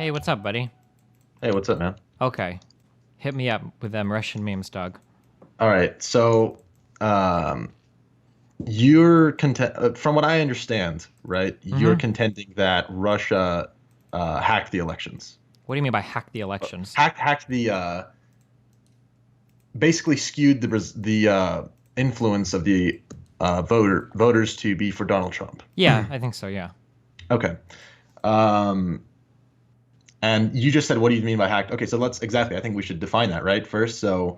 Hey, what's up, buddy? Hey, what's up, man? Okay. Hit me up with them Russian memes, dog. All right, so um, you're from what I understand, right? You're Mm-hmm. contending that Russia hacked the elections, What do you mean by hack the elections? hacked the basically skewed the influence of the voters to be for Donald Trump. Yeah, I think so, yeah. Okay, um, and you just said, what do you mean by hacked? Okay, so let's exactly. I think we should define that right first. So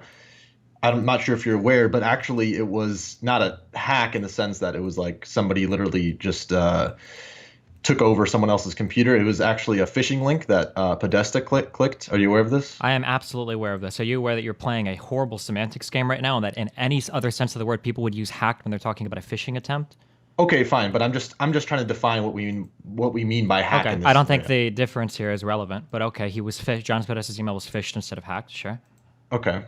I'm not sure if you're aware, but actually it was not a hack in the sense that it was like somebody literally just took over someone else's computer. It was actually a phishing link that Podesta clicked. Are you aware of this? I am absolutely aware of this. Are you aware that you're playing a horrible semantics game right now and that in any other sense of the word people would use hacked when they're talking about a phishing attempt? Okay, fine, but I'm just trying to define what we mean by hack Okay, in I this don't think scenario. the difference here is relevant, but okay, he was phished. John Podesta's email was phished instead of hacked, sure. Okay.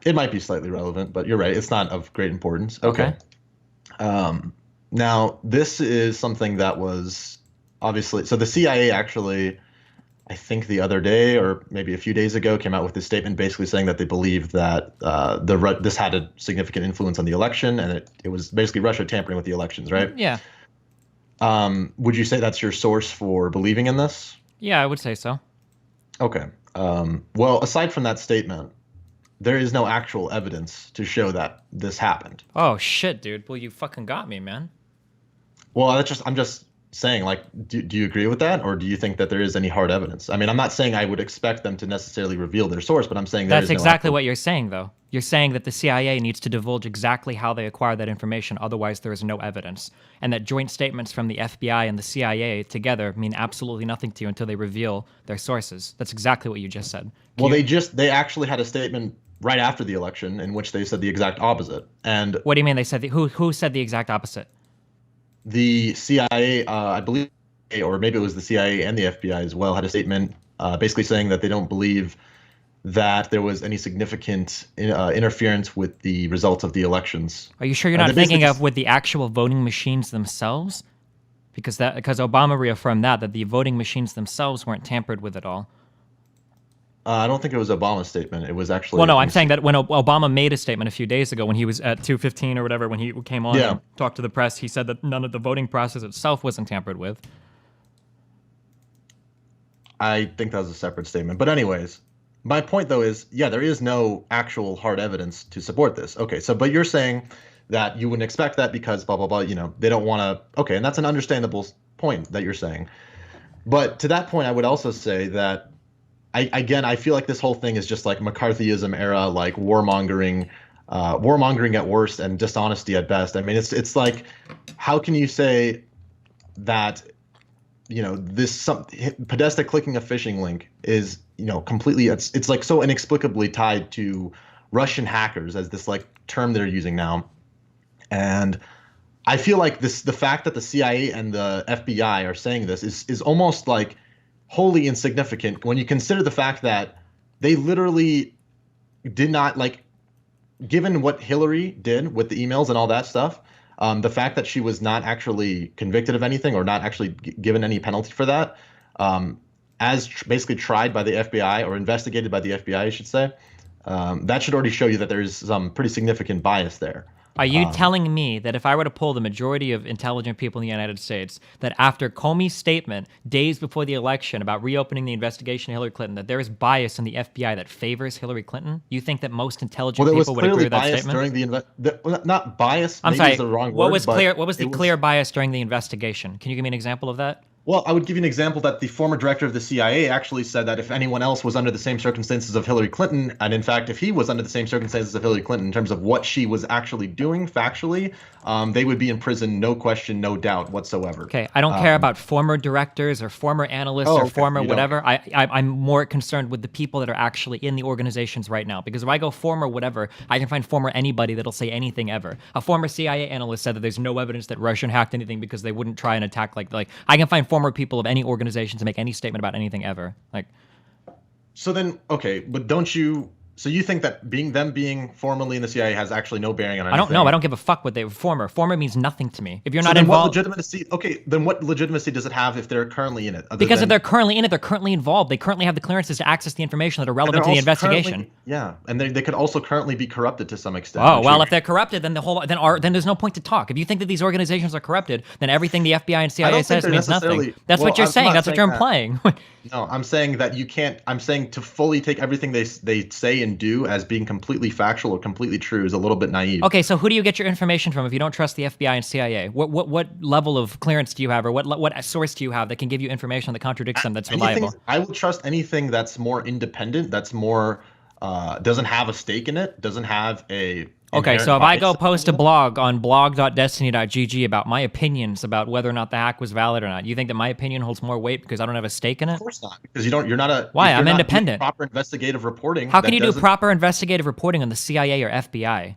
It might be slightly relevant, but you're right. It's not of great importance. Okay. Okay. Um, Now this is something that was obviously so the CIA actually I think the other day or maybe a few days ago came out with this statement basically saying that they believe that this had a significant influence on the election and it was basically Russia tampering with the elections, right? Yeah. Would you say that's your source for believing in this? Yeah, I would say so. Okay. Well, aside from that statement, there is no actual evidence to show that this happened. Oh, shit, dude. Well, you fucking got me, man. Well, I'm just saying, like, do you agree with that, or do you think that there is any hard evidence? I mean, I'm not saying I would expect them to necessarily reveal their source, but I'm saying there That's is no exactly actual. what you're saying, though. You're saying that the CIA needs to divulge exactly how they acquired that information, otherwise, there is no evidence. And that joint statements from the FBI and the CIA together mean absolutely nothing to you until they reveal their sources. That's exactly what you just said. Well, they actually had a statement right after the election in which they said the exact opposite, and What do you mean they said who said the exact opposite? the CIA, I believe, or maybe it was the CIA and the FBI as well, had a statement basically saying that they don't believe that there was any significant interference with the results of the elections. Are you sure you're They not basically thinking of just with the actual voting machines themselves? Because Obama reaffirmed that the voting machines themselves weren't tampered with at all. I don't think it was Obama's statement. It was Well, actually, no, let I'm me saying see. that when Obama made a statement a few days ago when he was at 2:15 or whatever, when he came on Yeah, and talked to the press, he said that none of the voting process itself wasn't tampered with. I think that was a separate statement. But anyways, my point though is, yeah, there is no actual hard evidence to support this. Okay, so but you're saying that you wouldn't expect that because blah blah blah. They don't want to. Okay, and that's an understandable point that you're saying. But to that point, I would also say that I feel like this whole thing is just like McCarthyism era, like warmongering, warmongering at worst and dishonesty at best. I mean, it's like, how can you say that this Podesta clicking a phishing link is completely it's like so inexplicably tied to Russian hackers as this like term they're using now, and I feel like the fact that the CIA and the FBI are saying this is almost like wholly insignificant when you consider the fact that they literally did not like, given what Hillary did with the emails and all that stuff, the fact that she was not actually convicted of anything or not actually given any penalty for that, um, as basically tried by the FBI or investigated by the FBI, I should say, that should already show you that there's some pretty significant bias there. Are you Um, telling me that if I were to poll the majority of intelligent people in the United States, that after Comey's statement days before the election about reopening the investigation of Hillary Clinton, that there is bias in the FBI that favors Hillary Clinton? You think that most well, intelligent there was people would agree clearly with that bias statement? during well, not bias, I'm maybe is sorry. the wrong What word, was clear? but What was the it clear was. bias during the investigation? Can you give me an example of that? Well, I would give you an example that the former director of the CIA actually said that if anyone else was under the same circumstances of Hillary Clinton, and in fact, if he was under the same circumstances of Hillary Clinton in terms of what she was actually doing factually, they would be in prison, no question, no doubt whatsoever. Okay, I don't care Um, about former directors or former analysts oh, or okay. former You don't whatever. care. I'm more concerned with the people that are actually in the organizations right now. Because if I go former whatever, I can find former anybody that'll say anything ever. A former CIA analyst said that there's no evidence that Russia hacked anything because they wouldn't try and attack like I can find former people of any organization to make any statement about anything ever. Like So then, okay, but don't you? So you think that being formerly in the CIA has actually no bearing on I anything? don't know. I don't give a fuck what they were former. Former means nothing to me. If you're So not then what involved, legitimacy? Okay, then what legitimacy does it have if they're currently in it? because if they're currently in it, they're currently involved. They currently have the clearances to access the information that are relevant to the investigation. Yeah, and they could also currently be corrupted to some extent. Oh well, if they're corrupted, then then there's no point to talk. If you think that these organizations are corrupted, then everything the FBI and CIA says means nothing. That's what you're saying. That's what you're implying. No, I'm saying that you can't. I'm saying to fully take everything they say and do as being completely factual or completely true is a little bit naive. Okay, so who do you get your information from if you don't trust the FBI and CIA? What level of clearance do you have, or what source do you have that can give you information that contradicts them that's reliable? I would trust anything that's more independent, that's more doesn't have a stake in it, doesn't have a. Okay, so if I go post a blog on blog.destiny.gg about my opinions about whether or not the hack was valid or not, you think that my opinion holds more weight because I don't have a stake in it? Of course not, because you're not a. Why? I'm not independent. Proper investigative reporting. How can you do proper investigative reporting on the CIA or FBI?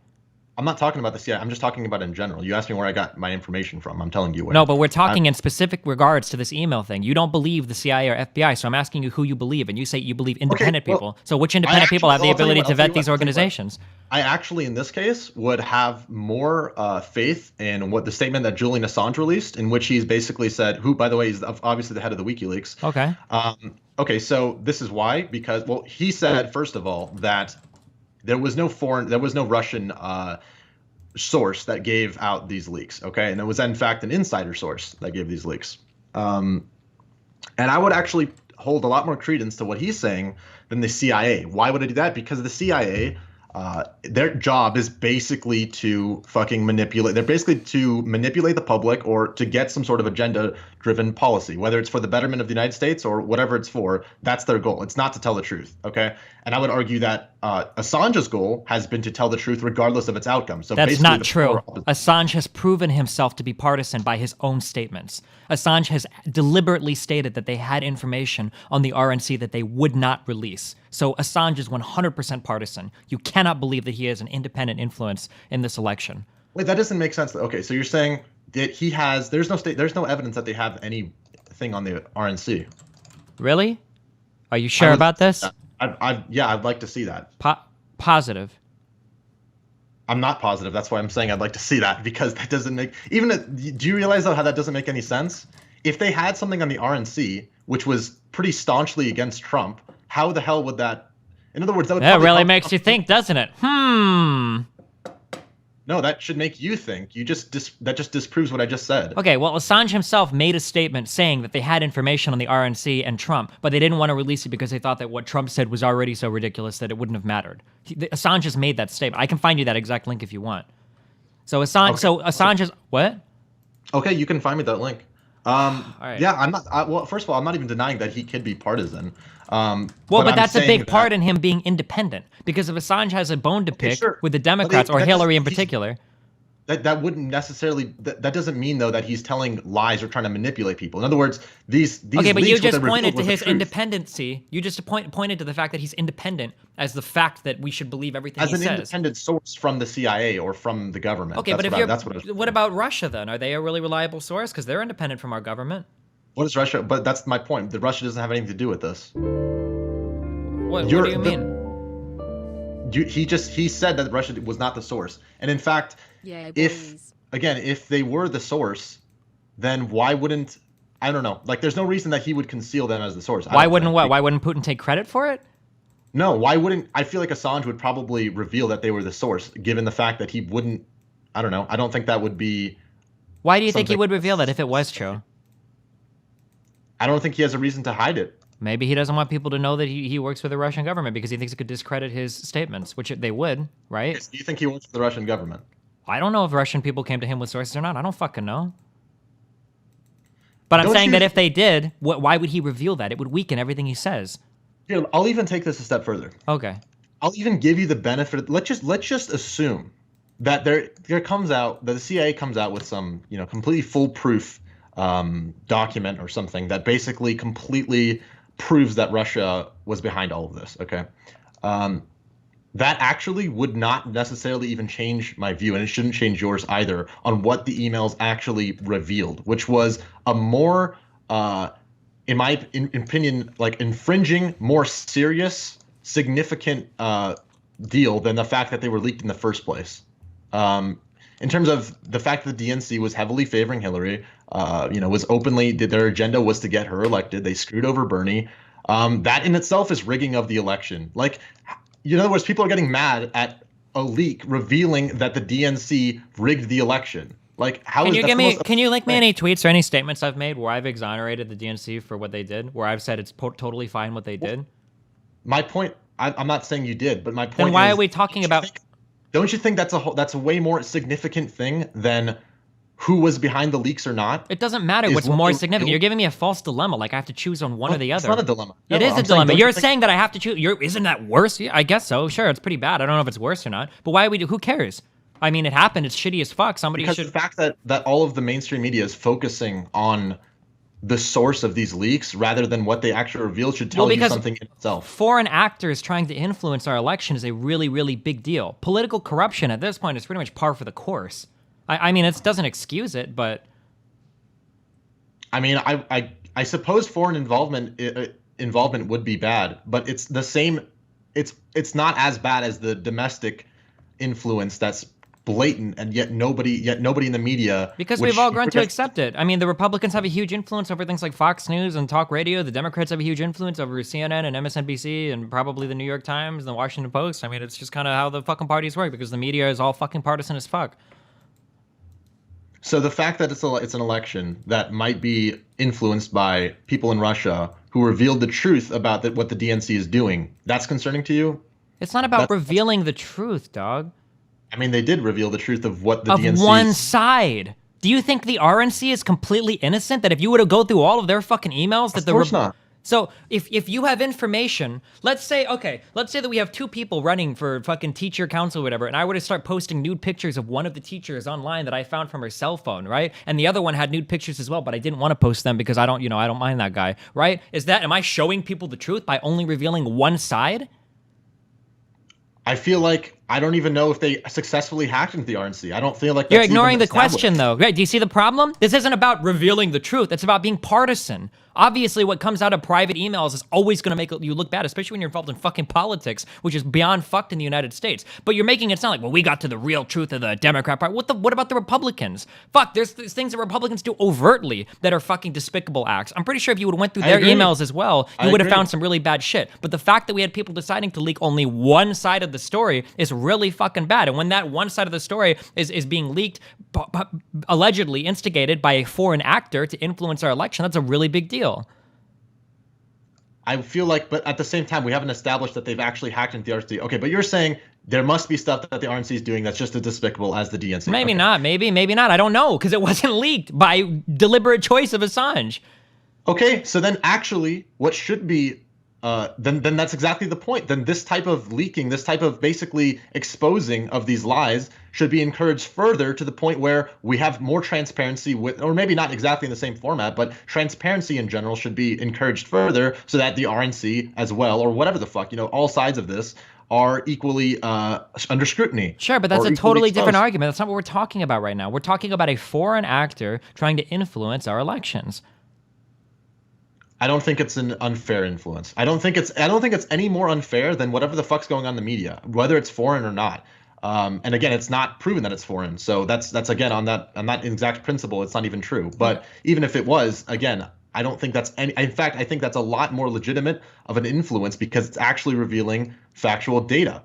I'm not talking about the CIA. I'm just talking about in general. You asked me where I got my information from. I'm telling you where. No, but we're talking in specific regards to this email thing. You don't believe the CIA or FBI, so I'm asking you who you believe, and you say you believe independent people. So which independent people have the ability to vet these organizations? I actually, in this case, would have more faith in what the statement that Julian Assange released, in which he's basically said, who, by the way, is obviously the head of the WikiLeaks. Okay. Okay, so this is why, because, well, he said, first of all, that there was no Russian source that gave out these leaks, okay? And it was, in fact, an insider source that gave these leaks. And I would actually hold a lot more credence to what he's saying than the CIA. Why would I do that? Because the CIA, their job is basically to fucking manipulate. They're basically to manipulate the public or to get some sort of agenda-driven policy, whether it's for the betterment of the United States or whatever it's for. That's their goal. It's not to tell the truth, okay? And I would argue that Assange's goal has been to tell the truth regardless of its outcome. So that's not true. Assange has proven himself to be partisan by his own statements. Assange has deliberately stated that they had information on the RNC that they would not release. So Assange is 100% partisan. You cannot believe that he has an independent influence in this election. Wait, that doesn't make sense. Okay, so you're saying that he has, there's no evidence that they have anything on the RNC. Really? Are you sure about this? Yeah, I'd like to see that. Positive. I'm not positive. That's why I'm saying I'd like to see that, because that doesn't make do you realize though how that doesn't make any sense? If they had something on the RNC which was pretty staunchly against Trump, how the hell would that? In other words, that really makes you think, doesn't it? No, that should make you think. That just disproves what I just said. Okay, well, Assange himself made a statement saying that they had information on the RNC and Trump, but they didn't want to release it because they thought that what Trump said was already so ridiculous that it wouldn't have mattered. Assange has made that statement. I can find you that exact link if you want. So Assange is what? Okay, you can find me that link. All right. Yeah, I'm not. Well, first of all, I'm not even denying that he could be partisan. But that's a big part in him being independent. Because if Assange has a bone to pick with the Democrats, or Hillary in particular, that wouldn't necessarily. That doesn't mean though that he's telling lies or trying to manipulate people. In other words, these. Okay, but you just pointed to his independency. You just pointed to the fact that he's independent as the fact that we should believe everything he says. As an independent source from the CIA or from the government. Okay, what about Russia then? Are they a really reliable source? Because they're independent from our government. What is Russia? But that's my point. The Russia doesn't have anything to do with this. What do you mean? He said that Russia was not the source, and in fact, if they were the source, then why wouldn't, I don't know, like there's no reason that he would conceal them as the source. Why wouldn't Putin take credit for it? No, why wouldn't, I feel like Assange would probably reveal that they were the source, given the fact that he wouldn't, I don't know, I don't think that would be. Why do you think he would reveal that if it was true? I don't think he has a reason to hide it. Maybe he doesn't want people to know that he works for the Russian government because he thinks it could discredit his statements, which they would, right? Do you think he works for the Russian government? I don't know if Russian people came to him with sources or not. I don't fucking know. But I'm saying that if they did, why would he reveal that? It would weaken everything he says. Here, I'll even take this a step further. Okay. I'll even give you the benefit. Let's just assume that there comes out that the CIA comes out with some completely foolproof document or something that basically completely proves that Russia was behind all of this. Okay. That actually would not necessarily even change my view, and it shouldn't change yours either, on what the emails actually revealed, which was a more, in my opinion, like infringing, more serious, significant deal than the fact that they were leaked in the first place. In terms of the fact that the DNC was heavily favoring Hillary, was openly, their agenda was to get her elected. They screwed over Bernie. That in itself is rigging of the election. Like, in other words, people are getting mad at a leak revealing that the DNC rigged the election. Like, how Can is you that give the me? most Can you link me any tweets or any statements I've made where I've exonerated the DNC for what they did? Where I've said it's totally fine what they did? My point? I'm not saying you did, but my point Then why is, are we talking about? don't you think that's a way more significant thing than who was behind the leaks or not? It doesn't matter Is what's what more they significant. revealed? You're giving me a false dilemma. Like I have to choose on one or the It's other. not a dilemma. It No, is a I'm saying, dilemma. don't You're you think- saying that I have to choose. Isn't that worse? Yeah, I guess so. Sure, it's pretty bad. I don't know if it's worse or not. But why we do? Who cares? I mean, it happened. It's shitty as fuck. Somebody because should. the fact that all of the mainstream media is focusing on the source of these leaks rather than what they actually revealed should tell you because something in itself. Foreign actors trying to influence our election is a really, really big deal. Political corruption at this point is pretty much par for the course. I mean, it doesn't excuse it, but I mean, I suppose foreign involvement would be bad, but it's the same. It's not as bad as the domestic influence that's blatant, and yet nobody in the media, because which we've all grown to because- accept it. I mean, the Republicans have a huge influence over things like Fox News and talk radio. The Democrats have a huge influence over CNN and MSNBC and probably the New York Times and the Washington Post. I mean, it's just kind of how the fucking parties work because the media is all fucking partisan as fuck. So the fact that it's an election that might be influenced by people in Russia who revealed the truth about what the DNC is doing, that's concerning to you? It's not about revealing the truth, dog. I mean, they did reveal the truth of what the Of DNC one is. side. Do you think the RNC is completely innocent? That if you were to go through all of their fucking emails, that Of course not. So if you have information, let's say that we have two people running for fucking teacher council or whatever, and I were to start posting nude pictures of one of the teachers online that I found from her cell phone, right? And the other one had nude pictures as well, but I didn't want to post them because I don't mind that guy, right? Am I showing people the truth by only revealing one side? I feel like I don't even know if they successfully hacked into the RNC. I don't feel like You're that's ignoring even the established. question, though. Right? Do you see the problem? This isn't about revealing the truth. It's about being partisan. Obviously, what comes out of private emails is always going to make you look bad, especially when you're involved in fucking politics, which is beyond fucked in the United States. But you're making it sound like, well, we got to the real truth of the Democrat Party. What about the Republicans? Fuck, there's things that Republicans do overtly that are fucking despicable acts. I'm pretty sure if you would have went through their agree. emails as well, you I would have agree. found some really bad shit. But the fact that we had people deciding to leak only one side of the story is really fucking bad. And when that one side of the story is being leaked, allegedly instigated by a foreign actor to influence our election, that's a really big deal. I feel like, but at the same time, we haven't established that they've actually hacked into the RNC. Okay, but you're saying there must be stuff that the RNC is doing that's just as despicable as the DNC. Maybe Okay. not. Maybe not. I don't know, because it wasn't leaked by deliberate choice of Assange. Okay, so then actually, what should be, then that's exactly the point. Then this type of leaking, this type of basically exposing of these lies should be encouraged further to the point where we have more transparency with, or maybe not exactly in the same format, but transparency in general should be encouraged further so that the RNC as well, or whatever the fuck, all sides of this are equally under scrutiny. Sure, but that's or a equally totally different exposed. argument. That's not what we're talking about right now. We're talking about a foreign actor trying to influence our elections. I don't think it's an unfair influence. I don't think it's any more unfair than whatever the fuck's going on in the media, whether it's foreign or not. And again, it's not proven that it's foreign. So that's again on that exact principle, it's not even true. But even if it was, again, I don't think that's any. In fact, I think that's a lot more legitimate of an influence because it's actually revealing factual data.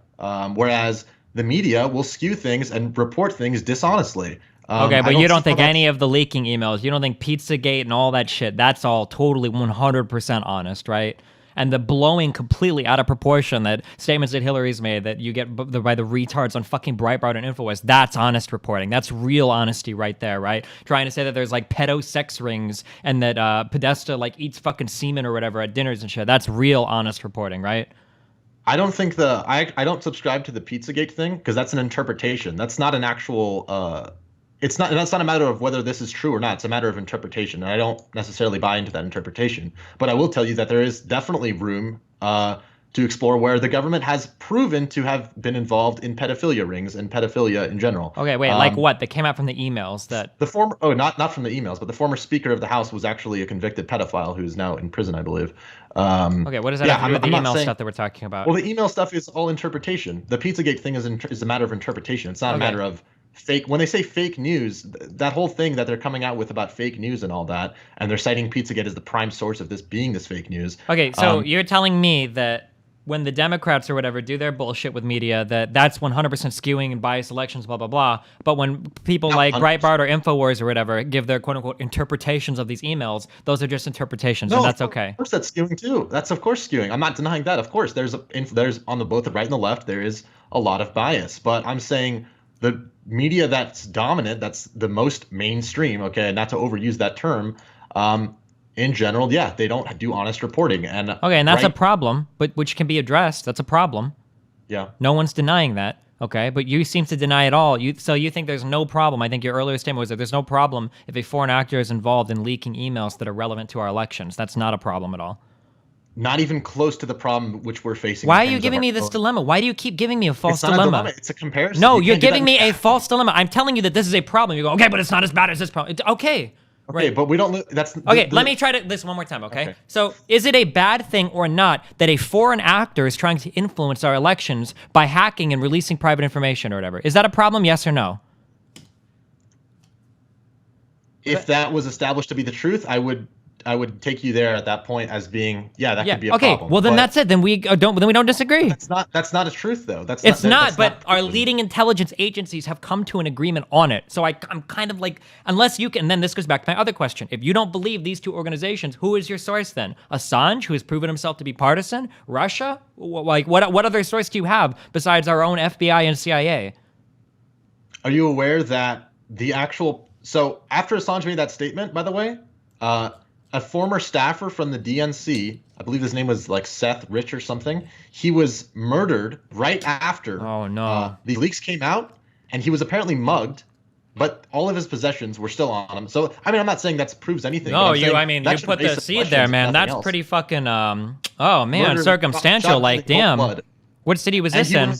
Whereas the media will skew things and report things dishonestly. Okay, I but you don't see think how that's- any of the leaking emails, you don't think Pizzagate and all that shit, that's all totally 100% honest, right? And the blowing completely out of proportion that statements that Hillary's made that you get by the retards on fucking Breitbart and InfoWest, that's honest reporting. That's real honesty right there, right? Trying to say that there's like pedo sex rings and that Podesta like eats fucking semen or whatever at dinners and shit. That's real honest reporting, right? I don't think I don't subscribe to the Pizzagate thing because that's an interpretation. That's not an actual that's not a matter of whether this is true or not. It's a matter of interpretation, and I don't necessarily buy into that interpretation. But I will tell you that there is definitely room to explore where the government has proven to have been involved in pedophilia rings and pedophilia in general. Okay, wait, like what? That came out from the emails that The former, oh, not from the emails, but the former Speaker of the House was actually a convicted pedophile who's now in prison, I believe. Okay, what does that have to do with the email stuff that we're talking about? Well, the email stuff is all interpretation. The Pizzagate thing is a matter of interpretation. It's not a matter of fake. When they say fake news, that whole thing that they're coming out with about fake news and all that, and they're citing Pizzagate as the prime source of this being this fake news. Okay, so you're telling me that when the Democrats or whatever do their bullshit with media, that's 100% skewing and biased elections, blah, blah, blah. But when people like 100%. Breitbart or InfoWars or whatever give their quote-unquote interpretations of these emails, those are just interpretations, and that's okay. Of course that's skewing too. That's of course skewing. I'm not denying that. Of course, there's on the both the right and the left, there is a lot of bias. But I'm saying the media that's dominant, that's the most mainstream, okay, not to overuse that term, in general, yeah, they don't do honest reporting. And okay, and that's a problem, but which can be addressed. That's a problem. Yeah. No one's denying that. Okay, but you seem to deny it all. So you think there's no problem. I think your earlier statement was that there's no problem if a foreign actor is involved in leaking emails that are relevant to our elections. That's not a problem at all. Not even close to the problem which we're facing. Why are you giving me this dilemma? Why do you keep giving me a false dilemma? It's a comparison. No, you're giving me a false dilemma. I'm telling you that this is a problem. You go, okay, but it's not as bad as this problem. Okay. Okay, right. But we don't. That's okay. Let me try this one more time. Okay? So, is it a bad thing or not that a foreign actor is trying to influence our elections by hacking and releasing private information or whatever? Is that a problem? Yes or no? If that was established to be the truth, I would take you there at that point as being, that could be a problem. Okay, well then that's it. Then we don't disagree. That's not a truth though. It's not. But our leading intelligence agencies have come to an agreement on it. So I'm kind of like, unless you can. And then this goes back to my other question. If you don't believe these two organizations, who is your source then? Assange, who has proven himself to be partisan? Russia? Like what other source do you have besides our own FBI and CIA? Are you aware that the actual? So after Assange made that statement, by the way, a former staffer from the DNC, I believe his name was like Seth Rich or something, he was murdered right after these leaks came out, and he was apparently mugged, but all of his possessions were still on him. So, I mean, I'm not saying that proves anything. No, you put the seed there, man. That's pretty fucking, circumstantial. Like, damn. What city was this in?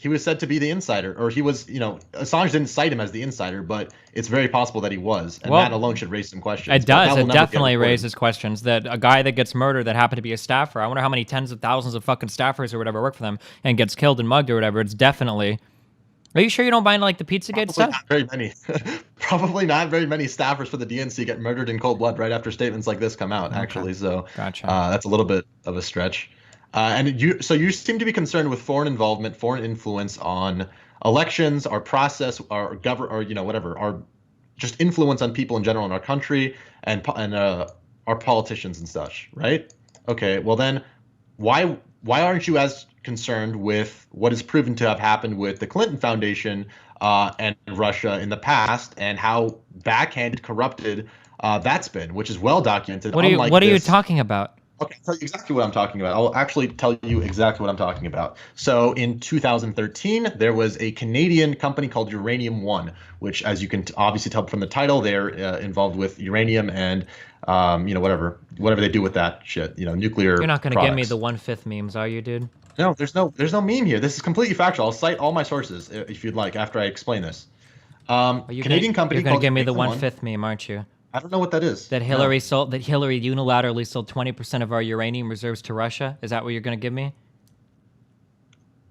He was said to be the insider, or he was, Assange didn't cite him as the insider, but it's very possible that he was, and that alone should raise some questions. It does. It definitely raises questions that a guy that gets murdered that happened to be a staffer, I wonder how many tens of thousands of fucking staffers or whatever work for them and gets killed and mugged or whatever. It's definitely. Are you sure you don't mind like the Pizzagate stuff? Not very many. Probably not very many staffers for the DNC get murdered in cold blood right after statements like this come out, actually. So gotcha. That's a little bit of a stretch. And you seem to be concerned with foreign involvement, foreign influence on elections, our process, our our just influence on people in general in our country, and our politicians and such, right? Okay, well then, why aren't you as concerned with what is proven to have happened with the Clinton Foundation and Russia in the past, and how backhanded, corrupted that's been, which is well documented? What are you talking about? Okay, I'll tell you exactly what I'm talking about. I'll actually tell you exactly what I'm talking about. So in 2013, there was a Canadian company called Uranium One, which, as you can obviously tell from the title, they're involved with uranium and whatever they do with that shit, nuclear. You're not going to give me the 1/5 memes, are you, dude? No, there's no meme here. This is completely factual. I'll cite all my sources if you'd like after I explain this. Canadian company. You're going to give me the 1/5 meme, aren't you? I don't know what that is. That Hillary unilaterally sold 20% of our uranium reserves to Russia? Is that what you're going to give me?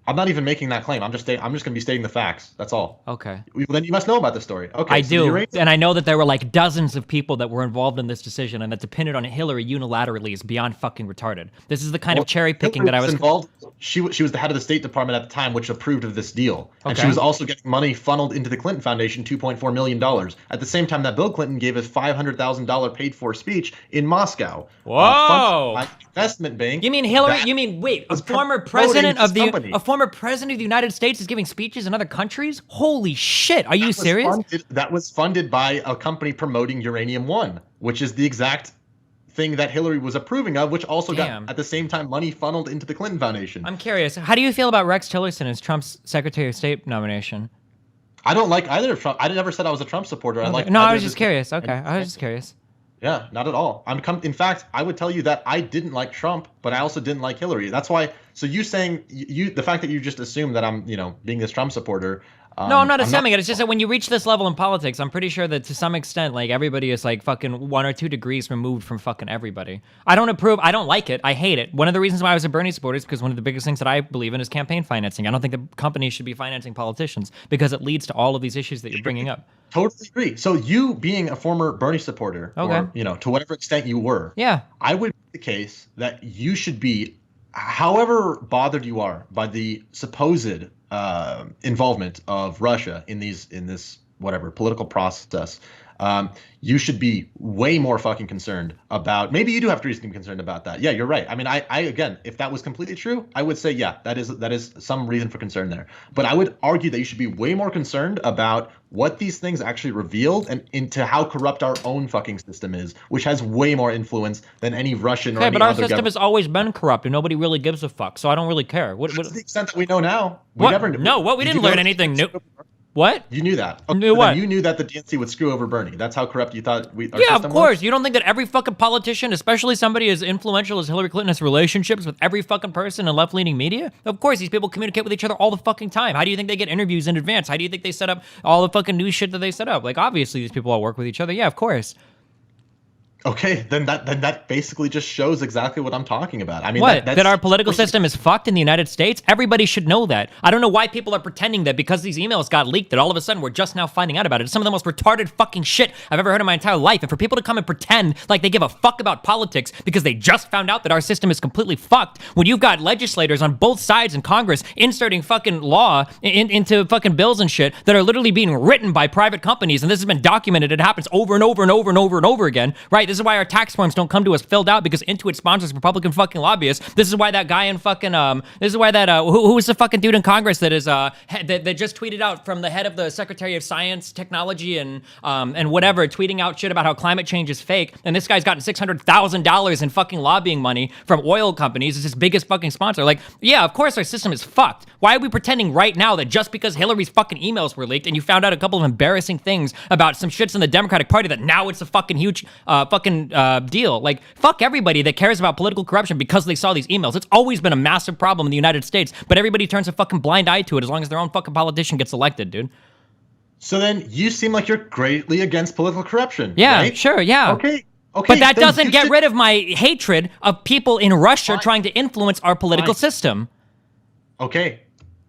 I'm not even making that claim. I'm just going to be stating the facts. That's all. Okay. Then you must know about the story. Okay. I do, and I know that there were like dozens of people that were involved in this decision, and that depended on Hillary unilaterally is beyond fucking retarded. This is the kind of cherry picking that I was involved. She was the head of the State Department at the time, which approved of this deal, and she was also getting money funneled into the Clinton Foundation, $2.4 million. At the same time that Bill Clinton gave a $500,000 paid-for speech in Moscow. Whoa! Investment bank. You mean Hillary? You mean a former president of the United States is giving speeches in other countries? Holy shit! Are you serious? That was funded by a company promoting Uranium One, which is the exact thing that Hillary was approving of, which also got at the same time money funneled into the Clinton Foundation. I'm curious. How do you feel about Rex Tillerson as Trump's Secretary of State nomination? I don't like either of Trump. I never said I was a Trump supporter. Okay. I was just curious. Okay, I was just curious. Yeah, not at all. In fact, I would tell you that I didn't like Trump, but I also didn't like Hillary. That's why. So you saying the fact that you just assume that I'm, being this Trump supporter, No, I'm not I'm not. assuming it. It's just that when you reach this level in politics, I'm pretty sure that to some extent, like everybody is like fucking 1 or 2 degrees removed from fucking everybody. I don't approve. I don't like it. I hate it. One of the reasons why I was a Bernie supporter is because one of the biggest things that I believe in is campaign financing. I don't think the companies should be financing politicians because it leads to all of these issues that you're bringing up. Totally agree. So you being a former Bernie supporter, Okay. or to whatever extent you were, Yeah. I would make the case that you should be, however bothered you are by the supposed involvement of Russia in this whatever political process. You should be way more fucking concerned about. Maybe you do have reason to be concerned about that. Yeah, you're right. I mean, I again, if that was completely true, I would say yeah, that is some reason for concern there. But I would argue that you should be way more concerned about what these things actually revealed and into how corrupt our own fucking system is, which has way more influence than any Russian or Okay, any but our other system government. has always been corrupt and nobody really gives a fuck, so I don't really care. To the extent that we know now, we What? never. No, what? We Did didn't you know learn that anything the new. What? You knew that. Knew So what? then you knew that the DNC would screw over Bernie. That's how corrupt you thought our Yeah, of system course. was? You don't think that every fucking politician, especially somebody as influential as Hillary Clinton, has relationships with every fucking person in left-leaning media? Of course, these people communicate with each other all the fucking time. How do you think they get interviews in advance? How do you think they set up all the fucking news shit that they set up? Like, obviously, these people all work with each other. Yeah, of course. Okay, then that basically just shows exactly what I'm talking about. I mean, What? that's That our political system is fucked in the United States? Everybody should know that. I don't know why people are pretending that because these emails got leaked that all of a sudden we're just now finding out about it. It's some of the most retarded fucking shit I've ever heard in my entire life. And for people to come and pretend like they give a fuck about politics because they just found out that our system is completely fucked when you've got legislators on both sides in Congress inserting fucking law into fucking bills and shit that are literally being written by private companies, and this has been documented. It happens over and over and over and over and over again, right? This is why our tax forms don't come to us filled out because Intuit sponsors Republican fucking lobbyists. This is why that guy in fucking this is why that who was the fucking dude in Congress that is that just tweeted out from the head of the Secretary of Science, Technology, and whatever, tweeting out shit about how climate change is fake. And this guy's gotten $600,000 in fucking lobbying money from oil companies. It's his biggest fucking sponsor. Like, yeah, of course our system is fucked. Why are we pretending right now that just because Hillary's fucking emails were leaked and you found out a couple of embarrassing things about some shits in the Democratic Party that now it's a fucking huge deal? Like, fuck everybody that cares about political corruption because they saw these emails. It's always been a massive problem in the United States, but everybody turns a fucking blind eye to it as long as their own fucking politician gets elected, dude. So then you seem like you're greatly against political corruption. Yeah, right? sure, yeah. Okay. But that then doesn't you get should- rid of my hatred of people in Russia trying to influence our political Fine. system. Okay.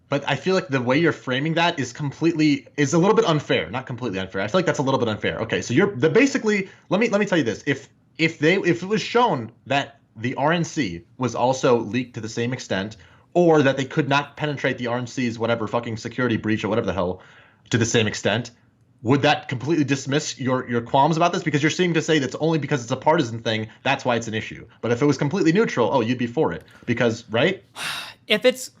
But I feel like the way you're framing that is a little bit unfair. Not completely unfair. I feel like that's a little bit unfair. Okay, so basically let me tell you this. If it was shown that the RNC was also leaked to the same extent, or that they could not penetrate the RNC's whatever fucking security breach or whatever the hell to the same extent, would that completely dismiss your qualms about this? Because you're seeming to say that's only because it's a partisan thing, that's why it's an issue. But if it was completely neutral, oh, you'd be for it. Because, right? If it's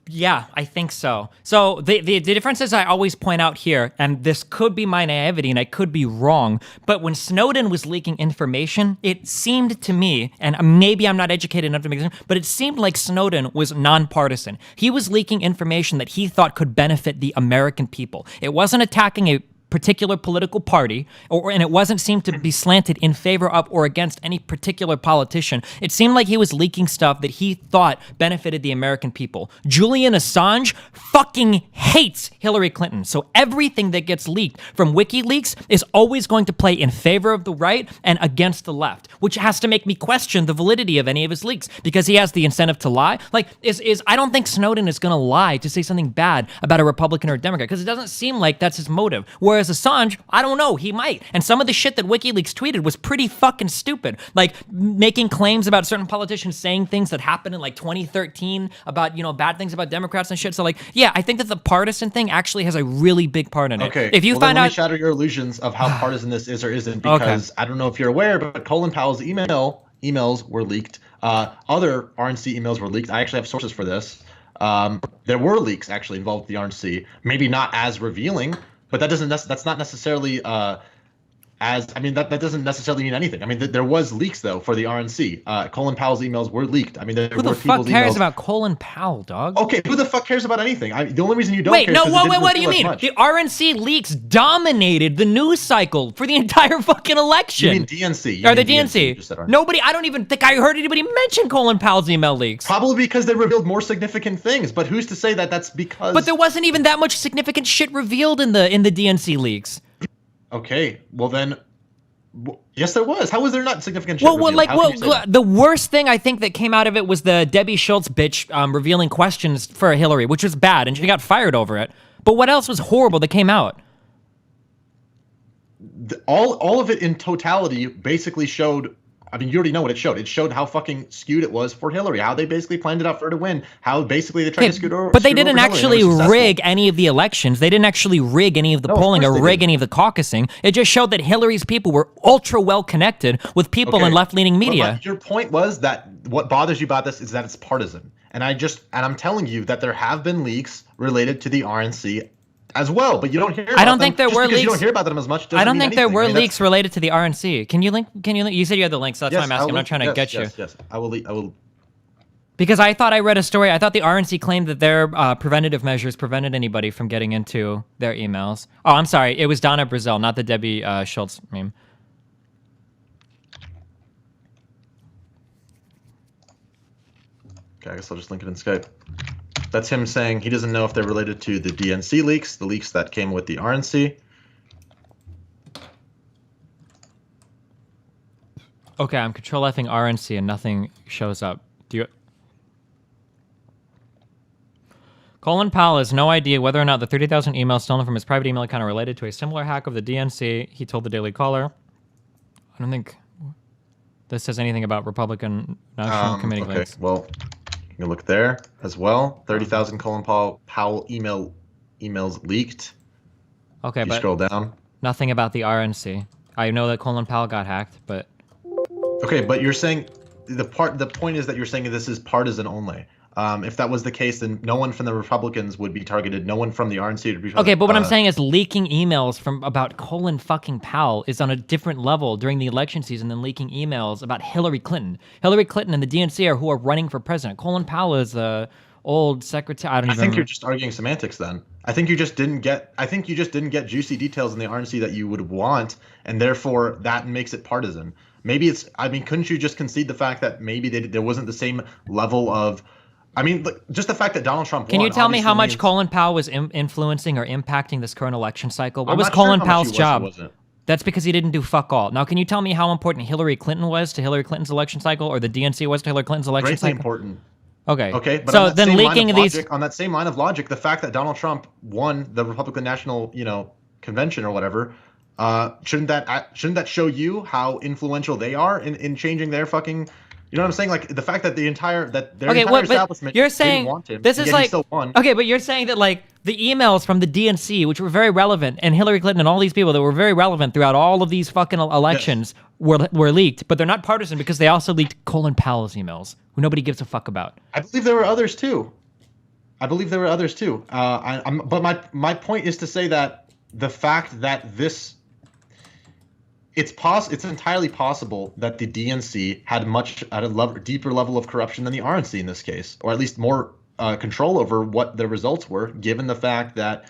Yeah, I think so. So the differences I always point out here, and this could be my naivety and I could be wrong, but when Snowden was leaking information, it seemed to me, and maybe I'm not educated enough to make this, but it seemed like Snowden was nonpartisan. He was leaking information that he thought could benefit the American people. It wasn't attacking a particular political party, and it wasn't seemed to be slanted in favor of or against any particular politician. It seemed like he was leaking stuff that he thought benefited the American people. Julian Assange fucking hates Hillary Clinton, so everything that gets leaked from WikiLeaks is always going to play in favor of the right and against the left, which has to make me question the validity of any of his leaks because he has the incentive to lie. Like, I don't think Snowden is going to lie to say something bad about a Republican or a Democrat because it doesn't seem like that's his motive. Whereas Assange, I don't know, he might. And some of the shit that WikiLeaks tweeted was pretty fucking stupid. Like making claims about certain politicians saying things that happened in like 2013 about, bad things about Democrats and shit. So like, yeah, I think that the partisan thing actually has a really big part in it. Okay. If you well, find then let out me shatter your illusions of how partisan this is or isn't, because I don't know if you're aware, but Colin Powell's emails were leaked. Other RNC emails were leaked. I actually have sources for this. There were leaks actually involved with the RNC, maybe not as revealing, but that's not necessarily as I mean that doesn't necessarily mean anything. I mean there was leaks though for the RNC. Colin Powell's emails were leaked. I mean there Who the were fuck people's cares emails. about Colin Powell, dog? Okay, who the fuck cares about anything? The only reason you don't Wait, care no, is 'cause it wait, didn't what do you reveal as mean? much. The RNC leaks dominated the news cycle for the entire fucking election. You mean DNC? Or the You DNC. just said RNC. Nobody, I don't even think I heard anybody mention Colin Powell's email leaks. Probably because they revealed more significant things. But who's to say that that's because? But there wasn't even that much significant shit revealed in the DNC leaks. Okay, well then, yes, there was. How was there not significant shit revealed? Like, How can you say that? the worst thing I think that came out of it was the Debbie Schultz bitch revealing questions for Hillary, which was bad, and she got fired over it. But what else was horrible that came out? All of it in totality basically showed. I mean, you already know what it showed. It showed how fucking skewed it was for Hillary. How they basically planned it out for her to win. How basically they tried to scoot over. But they scoot over didn't Hillary, and actually they were successful. rig any of the elections. They didn't actually rig any of the No, of polling course or they rig didn't. any of the caucusing. It just showed that Hillary's people were ultra well connected with people in left-leaning But media. your point was that what bothers you about this is that it's partisan. And I'm telling you that there have been leaks related to the RNC as well, but you don't hear about them. I don't think there just were because leaks. You don't hear about them as much. I don't mean think there anything. were I mean, leaks related to the RNC. Can you link? You said you had the link, so that's why I'm asking. I'm not trying to get you. Yes, I will. Because I thought I read a story. I thought the RNC claimed that their preventative measures prevented anybody from getting into their emails. Oh, I'm sorry. It was Donna Brazil, not the Debbie Schultz meme. Okay, I guess I'll just link it in Skype. That's him saying he doesn't know if they're related to the DNC leaks, the leaks that came with the RNC. Okay, I'm control Fing RNC and nothing shows up. Do you? Colin Powell has no idea whether or not the 30,000 emails stolen from his private email account are related to a similar hack of the DNC, he told the Daily Caller. I don't think this says anything about Republican National Committee Okay, links. well, you can look there as well. 30,000 Colin Powell emails leaked. Okay, If you but scroll down. nothing about the RNC. I know that Colin Powell got hacked, but Okay, but you're saying the point is that you're saying this is partisan only. If that was the case, then no one from the Republicans would be targeted. No one from the RNC would be targeted. okay. But what I'm saying is leaking emails from about Colin fucking Powell is on a different level during the election season than leaking emails about Hillary Clinton. Hillary Clinton and the DNC are who are running for president. Colin Powell is the old secretary. I think you're just arguing semantics then. I think you just didn't get juicy details in the RNC that you would want, and therefore that makes it partisan. Maybe it's. I mean, couldn't you just concede the fact that maybe there wasn't the same level of. I mean, just the fact that Donald Trump Can won you tell me how much means, Colin Powell was influencing or impacting this current election cycle? What I'm was not sure Colin how much Powell's he was or job? wasn't. That's because he didn't do fuck all. Now, can you tell me how important Hillary Clinton was to Hillary Clinton's election cycle, or the DNC was to Hillary Clinton's election Greatly cycle? important. Okay. Okay, but so on that then same line leaking of these. logic, on that same line of logic, the fact that Donald Trump won the Republican National, convention or whatever, shouldn't that show you how influential they are in changing their fucking. You know what I'm saying? Like the fact that their entire establishment you're saying didn't want him, this and is yet he like still won. okay, but you're saying that like the emails from the DNC, which were very relevant, and Hillary Clinton and all these people that were very relevant throughout all of these fucking elections were leaked, but they're not partisan because they also leaked Colin Powell's emails, who nobody gives a fuck about. I believe there were others too. But my point is to say that the fact that it's entirely possible that the DNC had a deeper level of corruption than the RNC in this case, or at least more control over what the results were, given the fact that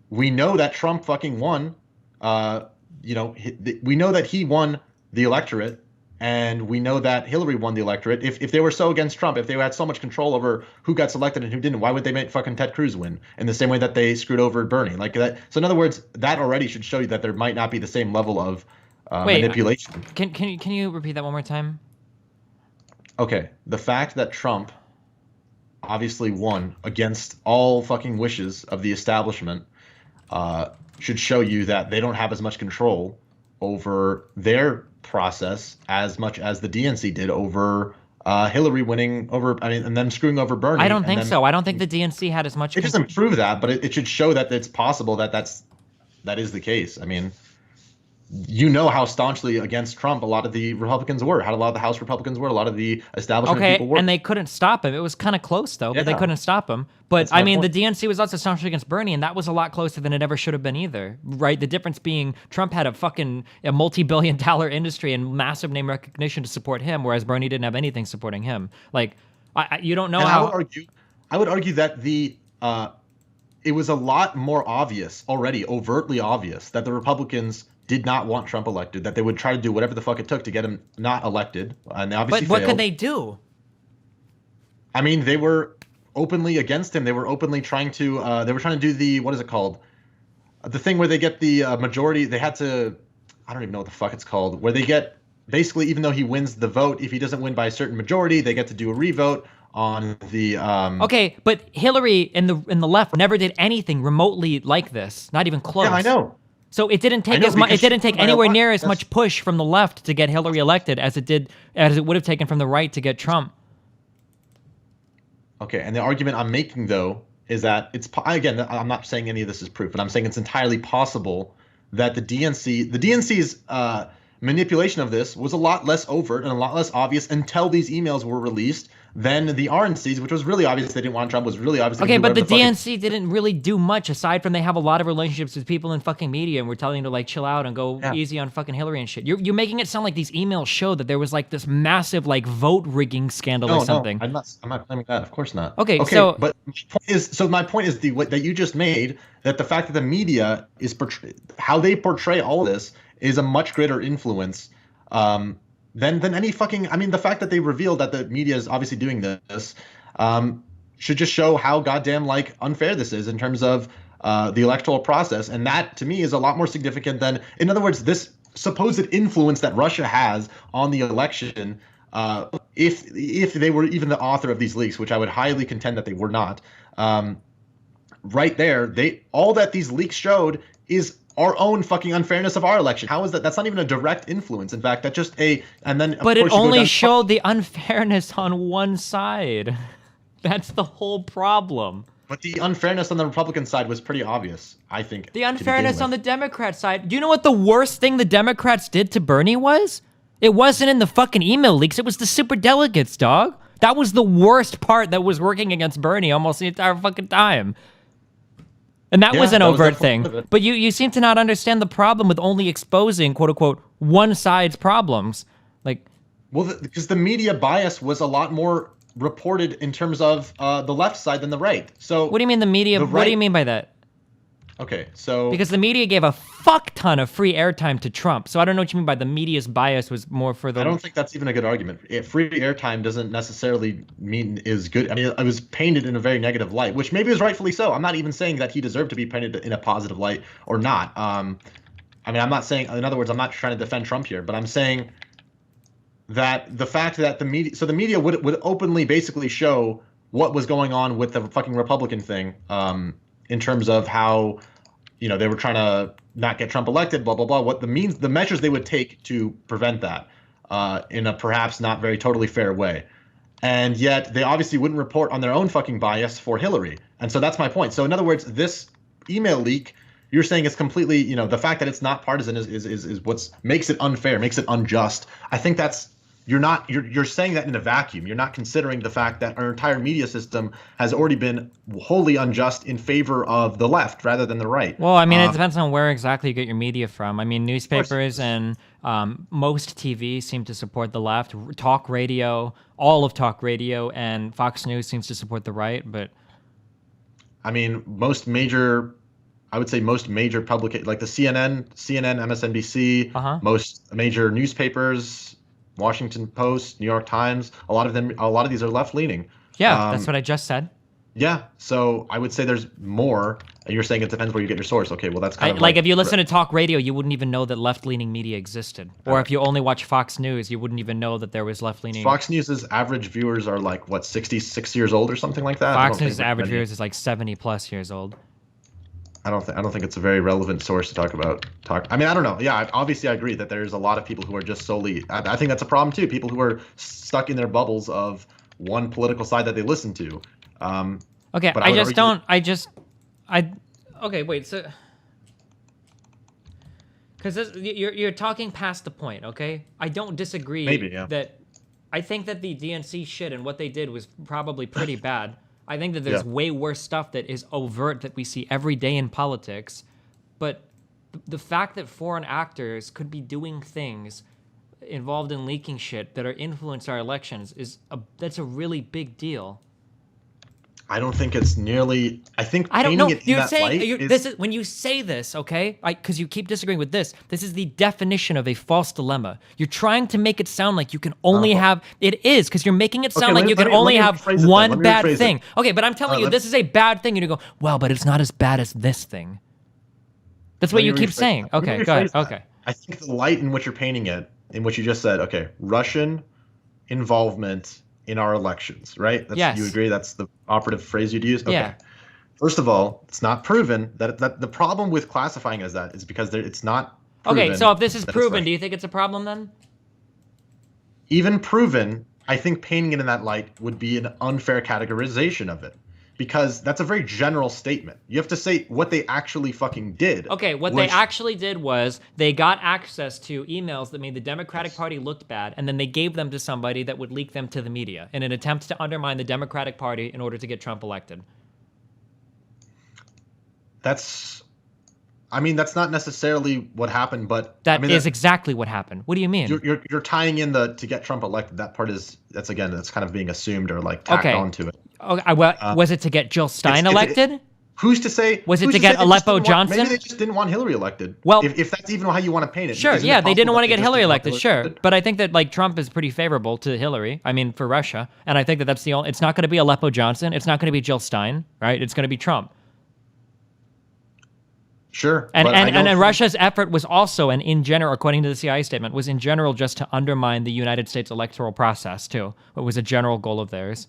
we know that Trump fucking won. We know that he won the electorate, and we know that Hillary won the electorate. If they were so against Trump, if they had so much control over who got selected and who didn't, why would they make fucking Ted Cruz win in the same way that they screwed over Bernie? Like that. So in other words, that already should show you that there might not be the same level of manipulation. Can you repeat that one more time? Okay, the fact that Trump obviously won against all fucking wishes of the establishment should show you that they don't have as much control over their process as much as the DNC did over Hillary winning over, and them screwing over Bernie. I don't think so. I don't think the DNC had as much. It doesn't prove that, but it should show that it's possible that is the case. I mean, you know how staunchly against Trump a lot of the Republicans were, how a lot of the House Republicans were, a lot of the establishment people Okay, were. and they couldn't stop him. It was kind of close though, but they Yeah, couldn't stop him. But that's I my mean, the point. DNC was also staunchly against Bernie, and that was a lot closer than it ever should have been either, right? The difference being Trump had a multi-billion-dollar industry and massive name recognition to support him, whereas Bernie didn't have anything supporting him. Like, you don't know And how. I would argue that it was a lot more obvious already, overtly obvious, that the Republicans did not want Trump elected, that they would try to do whatever the fuck it took to get him not elected, and they obviously But what failed. could they do? I mean, they were openly against him. They were openly trying to. They were trying to do the what is it called? The thing where they get the majority. They had to. I don't even know what the fuck it's called. Where they get basically, even though he wins the vote, if he doesn't win by a certain majority, they get to do a revote on the. Okay, but Hillary in the left never did anything remotely like this, not even close. Yeah, I know. So it didn't take know, as much. It because she didn't take won by a anywhere lot. near as Yes. much push from the left to get Hillary elected as it would have taken from the right to get Trump. Okay, and the argument I'm making though is that again, I'm not saying any of this is proof, but I'm saying it's entirely possible that the DNC's manipulation of this was a lot less overt and a lot less obvious until these emails were released than the RNC's, which was really obvious they didn't want Trump, was really obvious. Okay, but the DNC didn't really do much aside from they have a lot of relationships with people in fucking media, and we're telling them to like chill out and go easy on fucking Hillary and shit. You're making it sound like these emails show that there was like this massive like vote rigging scandal or something. No, I'm not claiming that. Of course not. Okay, so but my point is that you just made, that the fact that the media is how they portray all of this is a much greater influence than any fucking. I mean, the fact that they revealed that the media is obviously doing this should just show how goddamn like unfair this is in terms of the electoral process, and that to me is a lot more significant than, in other words, this supposed influence that Russia has on the election. If they were even the author of these leaks, which I would highly contend that they were not, right there, all that these leaks showed is our own fucking unfairness of our election. How is that? That's not even a direct influence. In fact, that's just and then. But it only showed the unfairness on one side. That's the whole problem. But the unfairness on the Republican side was pretty obvious, I think. The unfairness on the Democrat side. Do you know what the worst thing the Democrats did to Bernie was? It wasn't in the fucking email leaks. It was the superdelegates, dog. That was the worst part that was working against Bernie almost the entire fucking time. And that was an overt thing. But you seem to not understand the problem with only exposing, quote unquote, one side's problems. Like, well, because the media bias was a lot more reported in terms of the left side than the right. So what do you mean the media? What do you mean by that? Okay, so because the media gave a fuck ton of free airtime to Trump. So I don't know what you mean by the media's bias was more for the. I don't think that's even a good argument. Free airtime doesn't necessarily mean is good. I mean, it was painted in a very negative light, which maybe is rightfully so. I'm not even saying that he deserved to be painted in a positive light or not. I mean, I'm not saying. In other words, I'm not trying to defend Trump here, but I'm saying that the fact that the media would openly basically show what was going on with the fucking Republican thing, in terms of how, they were trying to not get Trump elected, blah blah blah. What the measures they would take to prevent that, in a perhaps not very totally fair way, and yet they obviously wouldn't report on their own fucking bias for Hillary. And so that's my point. So in other words, this email leak, you're saying is completely, the fact that it's not partisan is what makes it unfair, makes it unjust. I think that's. You're saying that in a vacuum. You're not considering the fact that our entire media system has already been wholly unjust in favor of the left rather than the right. Well, I mean, it depends on where exactly you get your media from. I mean, newspapers and most TV seem to support the left. Talk radio, all of talk radio, and Fox News seems to support the right. But I mean, most major public, like the CNN, MSNBC, most major newspapers, Washington Post, New York Times, a lot of these are left-leaning. Yeah, that's what I just said. Yeah, so I would say there's more, and you're saying it depends where you get your source. Okay, well that's kind of like if you listen to talk radio, you wouldn't even know that left-leaning media existed. Or if you only watch Fox News, you wouldn't even know that there was left-leaning. Fox News's average viewers are like, what, 66 years old or something like that? Fox News' average viewers is like 70+ years old. I don't think it's a very relevant source to talk about. I mean, I don't know. Yeah, obviously I agree that there's a lot of people who are just solely. I think that's a problem too. People who are stuck in their bubbles of one political side that they listen to. Okay, okay, wait. So, Because you're talking past the point, okay? I don't disagree Maybe, yeah. that I think that the DNC shit and what they did was probably pretty bad. I think that there's way worse stuff that is overt that we see every day in politics. But the fact that foreign actors could be doing things involved in leaking shit that are influence our elections that's a really big deal. I don't think it's nearly. I think I don't know. painting it in You're that saying light this is when you say this, okay? Because you keep disagreeing with this. This is the definition of a false dilemma. You're trying to make it sound like you can only have. It is because you're making it sound like you can only have one bad thing. Okay, but I'm telling you, this is a bad thing. And you go, well, but it's not as bad as this thing. That's what you keep saying. Okay, go ahead. Okay. I think the light in which you're painting it, in what you just said, okay, Russian involvement in our elections, right? Yes. You agree that's the operative phrase you'd use? Okay. Yeah. First of all, it's not proven that the problem with classifying as that is because it's not proven. Okay, so if this is proven, do you think it's a problem then? Even proven, I think painting it in that light would be an unfair categorization of it. Because that's a very general statement. You have to say what they actually fucking did. Okay, what they actually did was they got access to emails that made the Democratic Party look bad, and then they gave them to somebody that would leak them to the media in an attempt to undermine the Democratic Party in order to get Trump elected. That's not necessarily what happened, but that is exactly what happened. What do you mean? You're tying in to get Trump elected. That part that's kind of being assumed or like tacked onto it. Okay, was it to get Jill Stein elected? Who's to say? Was it to get Aleppo Johnson? Maybe they just didn't want Hillary elected. Well, if that's even how you want to paint it. Sure, yeah, they didn't want to get Hillary elected. Sure, but I think that like Trump is pretty favorable to Hillary. I mean, for Russia, and I think that that's the only. It's not going to be Aleppo Johnson. It's not going to be Jill Stein, right? It's going to be Trump. Sure. And Russia's effort was also, and in general, according to the CIA statement, was in general just to undermine the United States electoral process too. It was a general goal of theirs.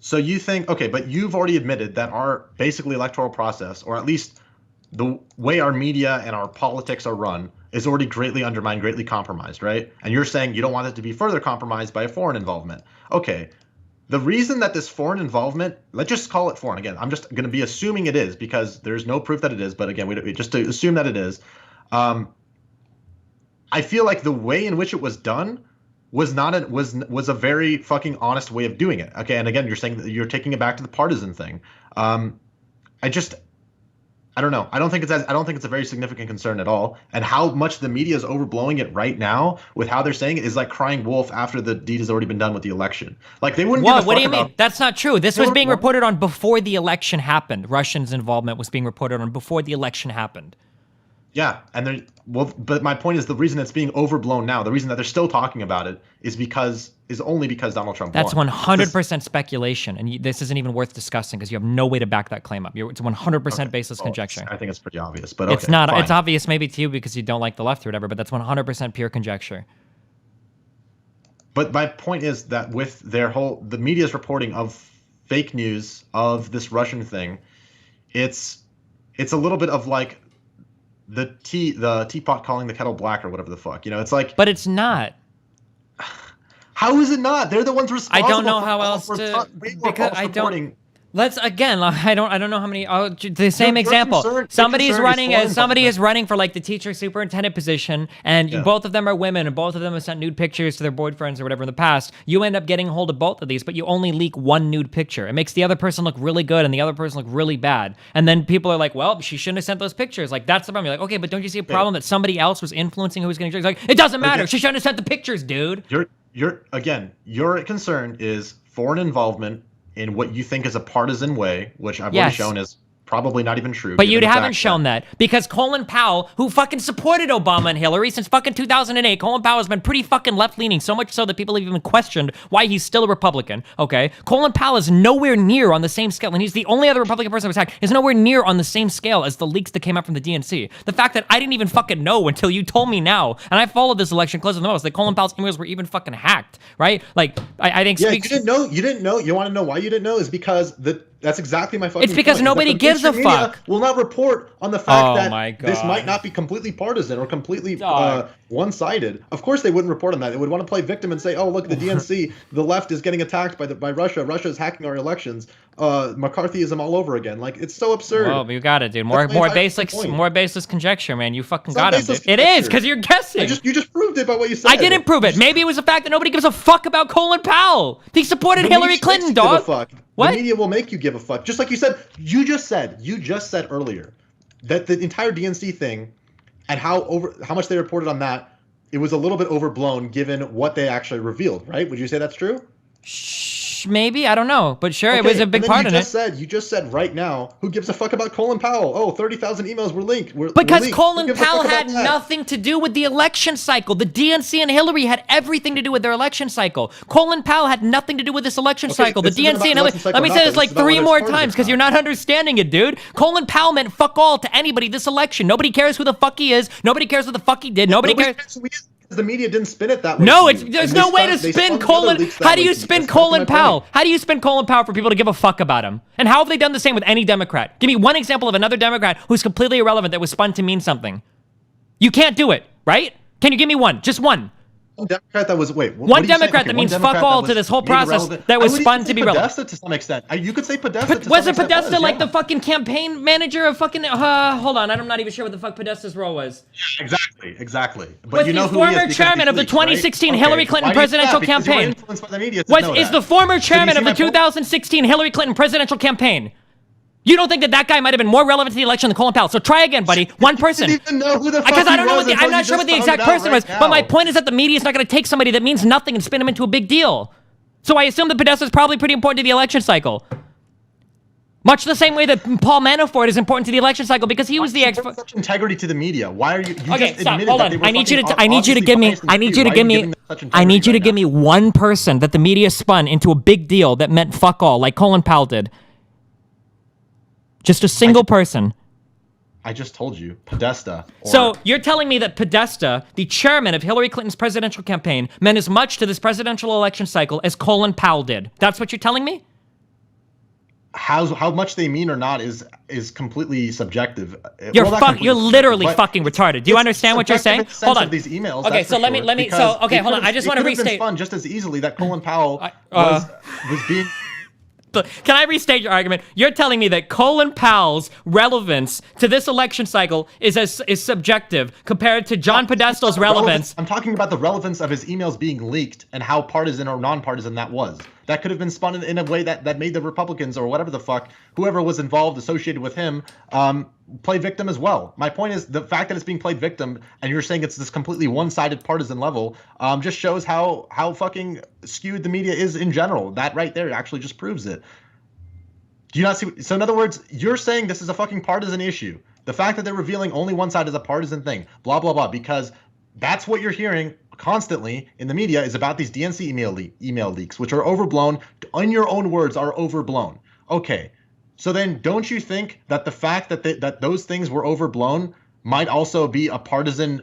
So you think, okay, but you've already admitted that our basically electoral process, or at least the way our media and our politics are run, is already greatly undermined, greatly compromised, right? And you're saying you don't want it to be further compromised by a foreign involvement. Okay. The reason that this foreign involvement, let's just call it foreign. Again, I'm just going to be assuming it is because there's no proof that it is. But again, we just to assume that it is. I feel like the way in which it was done was a very fucking honest way of doing it. Okay, and again, you're saying that you're taking it back to the partisan thing. I don't know. I don't think it's a very significant concern at all. And how much the media is overblowing it right now with how they're saying it is like crying wolf after the deed has already been done with the election. Like they wouldn't. What do you mean? That's not true. This was being reported on before the election happened. Russians' involvement was being reported on before the election happened. Yeah, and but my point is the reason it's being overblown now, the reason that they're still talking about it is only because Donald Trump won. That's 100% This- speculation, and this isn't even worth discussing because you have no way to back that claim up. It's 100% baseless conjecture. I think it's pretty obvious, but okay, it's not. Fine. It's obvious maybe to you because you don't like the left or whatever, but that's 100% pure conjecture. But my point is that with the media's reporting of fake news of this Russian thing, it's a little bit of like the teapot calling the kettle black or whatever the fuck, it's like. But it's not. How is it not? They're the ones responsible. I don't know how else to because I don't. Let's again. I don't know how many. The same example. Somebody is running for like the teacher superintendent position, and both of them are women, and both of them have sent nude pictures to their boyfriends or whatever in the past. You end up getting a hold of both of these, but you only leak one nude picture. It makes the other person look really good and the other person look really bad. And then people are like, "Well, she shouldn't have sent those pictures." Like that's the problem. You're like, "Okay, but don't you see a problem that somebody else was influencing who was getting?" Like it doesn't matter. She shouldn't have sent the pictures, dude. Your concern is foreign involvement in what you think is a partisan way, which I've already shown is probably not even true. But you haven't shown that because Colin Powell, who fucking supported Obama and Hillary since fucking 2008, Colin Powell has been pretty fucking left-leaning, so much so that people have even questioned why he's still a Republican, okay? Colin Powell is nowhere near on the same scale, and he's the only other Republican person that was hacked, is nowhere near on the same scale as the leaks that came out from the DNC. The fact that I didn't even fucking know until you told me now, and I followed this election closer than most, that Colin Powell's emails were even fucking hacked, right? Like, I think you didn't know. You want to know why you didn't know? Is because That's exactly my fucking It's because point, nobody gives a fuck. Will not report on the fact Oh that my this might God. not be completely partisan or completely Dog. one-sided. Of course, they wouldn't report on that. They would want to play victim and say, "Oh, look, the DNC, the left is getting attacked by Russia. Russia is hacking our elections. McCarthyism all over again." Like, it's so absurd. Well, you got it, dude. That's my More entire basic, point. more baseless conjecture, man. You fucking It's not got it, baseless dude. It is conjecture. because you're guessing. You just proved it by what you said. I didn't prove it. Maybe it was the fact that nobody gives a fuck about Colin Powell. He supported The Hillary media Clinton, makes you give a dog. fuck. What? The media will make you give a fuck. Just like you said, you just said earlier that the entire DNC thing and how much they reported on that, it was a little bit overblown given what they actually revealed, right? Would you say that's true? Maybe, I don't know, but sure, it Okay, was a big and then part in it. You just said right now, who gives a fuck about Colin Powell? Oh, 30,000 emails were linked. Because leaked. Colin Who gives a Powell fuck had about that? nothing to do with the election cycle. The DNC and Hillary had everything to do with their election cycle. Colin Powell had nothing to do with this election cycle. The this isn't DNC about and Hillary. election cycle Let me or say not, this this like is about 3 whether more it's partisan times because or you're not understanding it, dude. Colin Powell meant fuck all to anybody this election. Nobody cares who the fuck he is. Nobody cares what the fuck he did. Nobody cares. The media didn't spin it that way. No, to you. there's And no they way to they spin spun the other Colin. leaks that How do way you to spin That's exactly Colin my Powell? point. How do you spin Colin Powell for people to give a fuck about him? And how have they done the same with any Democrat? Give me one example of another Democrat who's completely irrelevant that was spun to mean something. You can't do it, right? Can you give me one? Just one. One Democrat that was One Democrat that means fuck all to this whole process that was spun to be relevant. Podesta to some extent. You could say Podesta. To Wasn't some extent Podesta was, like yeah. the fucking campaign manager of fucking? Hold on, I'm not even sure what the fuck Podesta's role was. Exactly. But Was you know the who he is former because chairman these of the leaks, right? 2016 Okay, Hillary Clinton why do you do that? presidential Because you were campaign? influenced by the media to know Is that. the former So do you chairman see of the my point? 2016 Hillary Clinton presidential campaign? You don't think that guy might have been more relevant to the election than Colin Powell? So try again, buddy. One person. You didn't even know who the fuck Because I he don't know was what until I'm not you sure what the just exact found it out person was. right But my now. point is that the media is not going to take somebody that means nothing and spin him into a big deal. So I assume that Podesta is probably pretty important to the election cycle. Much the same way that Paul Manafort is important to the election cycle because he was the expert. Such integrity to the media. Why are you? You Okay, just stop. admitted Hold that on. they were I need you to. fucking I need you to obviously give me. biased and I need you skewed. to Why give are you me. giving them such I need you to integrity give me right one person that the media spun into a big deal that meant fuck all, like Colin Powell did. Just a single person. now? I just told you, Podesta. So you're telling me that Podesta, the chairman of Hillary Clinton's presidential campaign, meant as much to this presidential election cycle as Colin Powell did. That's what you're telling me? how much they mean or not is completely subjective. You're Well, not completely you're literally subjective, but fucking retarded. Do you it's understand what you're saying? subjective in the Hold sense on. of these emails. Okay, that's so for let me sure, so okay, because hold on. I just want to it could have been restate. spun just as easily that Colin Powell uh, was being. Can I restate your argument? You're telling me that Colin Powell's relevance to this election cycle is subjective compared to John Podesta's relevance. I'm talking about the relevance of his emails being leaked and how partisan or nonpartisan that was. That could have been spun in a way that made the Republicans or whatever the fuck, whoever was involved, associated with him, play victim as well. My point is the fact that it's being played victim and you're saying it's this completely one-sided partisan level just shows how fucking skewed the media is in general. That right there actually just proves it. Do you not see? So in other words, you're saying this is a fucking partisan issue. The fact that they're revealing only one side is a partisan thing, blah, blah, blah, because that's what you're hearing constantly in the media is about these DNC email leaks, which are overblown. In your own words, are overblown. Okay, so then don't you think that the fact that those things were overblown might also be a partisan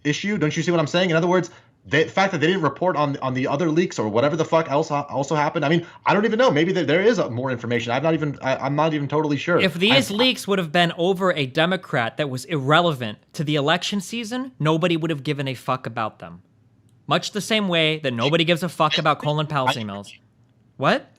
issue? Don't you see what I'm saying? In other words, the fact that they didn't report on the other leaks or whatever the fuck else also happened. I mean, I don't even know. Maybe there is more information. I'm not even totally sure. If these leaks would have been over a Democrat that was irrelevant to the election season, nobody would have given a fuck about them. Much the same way that nobody gives a fuck about Colin Powell's emails. What?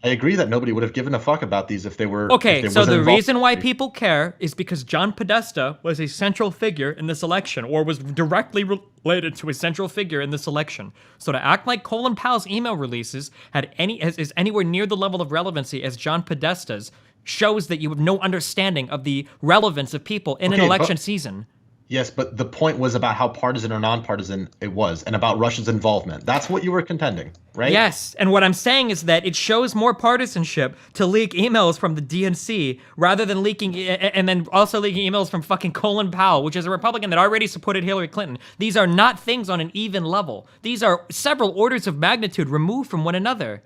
I agree that nobody would have given a fuck about these if they were. Okay, if so the involved. reason why people care is because John Podesta was a central figure in this election, or was directly related to a central figure in this election. So to act like Colin Powell's email releases is anywhere near the level of relevancy as John Podesta's shows that you have no understanding of the relevance of people in an election season. Yes, but the point was about how partisan or nonpartisan it was, and about Russia's involvement. That's what you were contending, right? Yes, and what I'm saying is that it shows more partisanship to leak emails from the DNC rather than leaking, and then also leaking emails from fucking Colin Powell, which is a Republican that already supported Hillary Clinton. These are not things on an even level. These are several orders of magnitude removed from one another.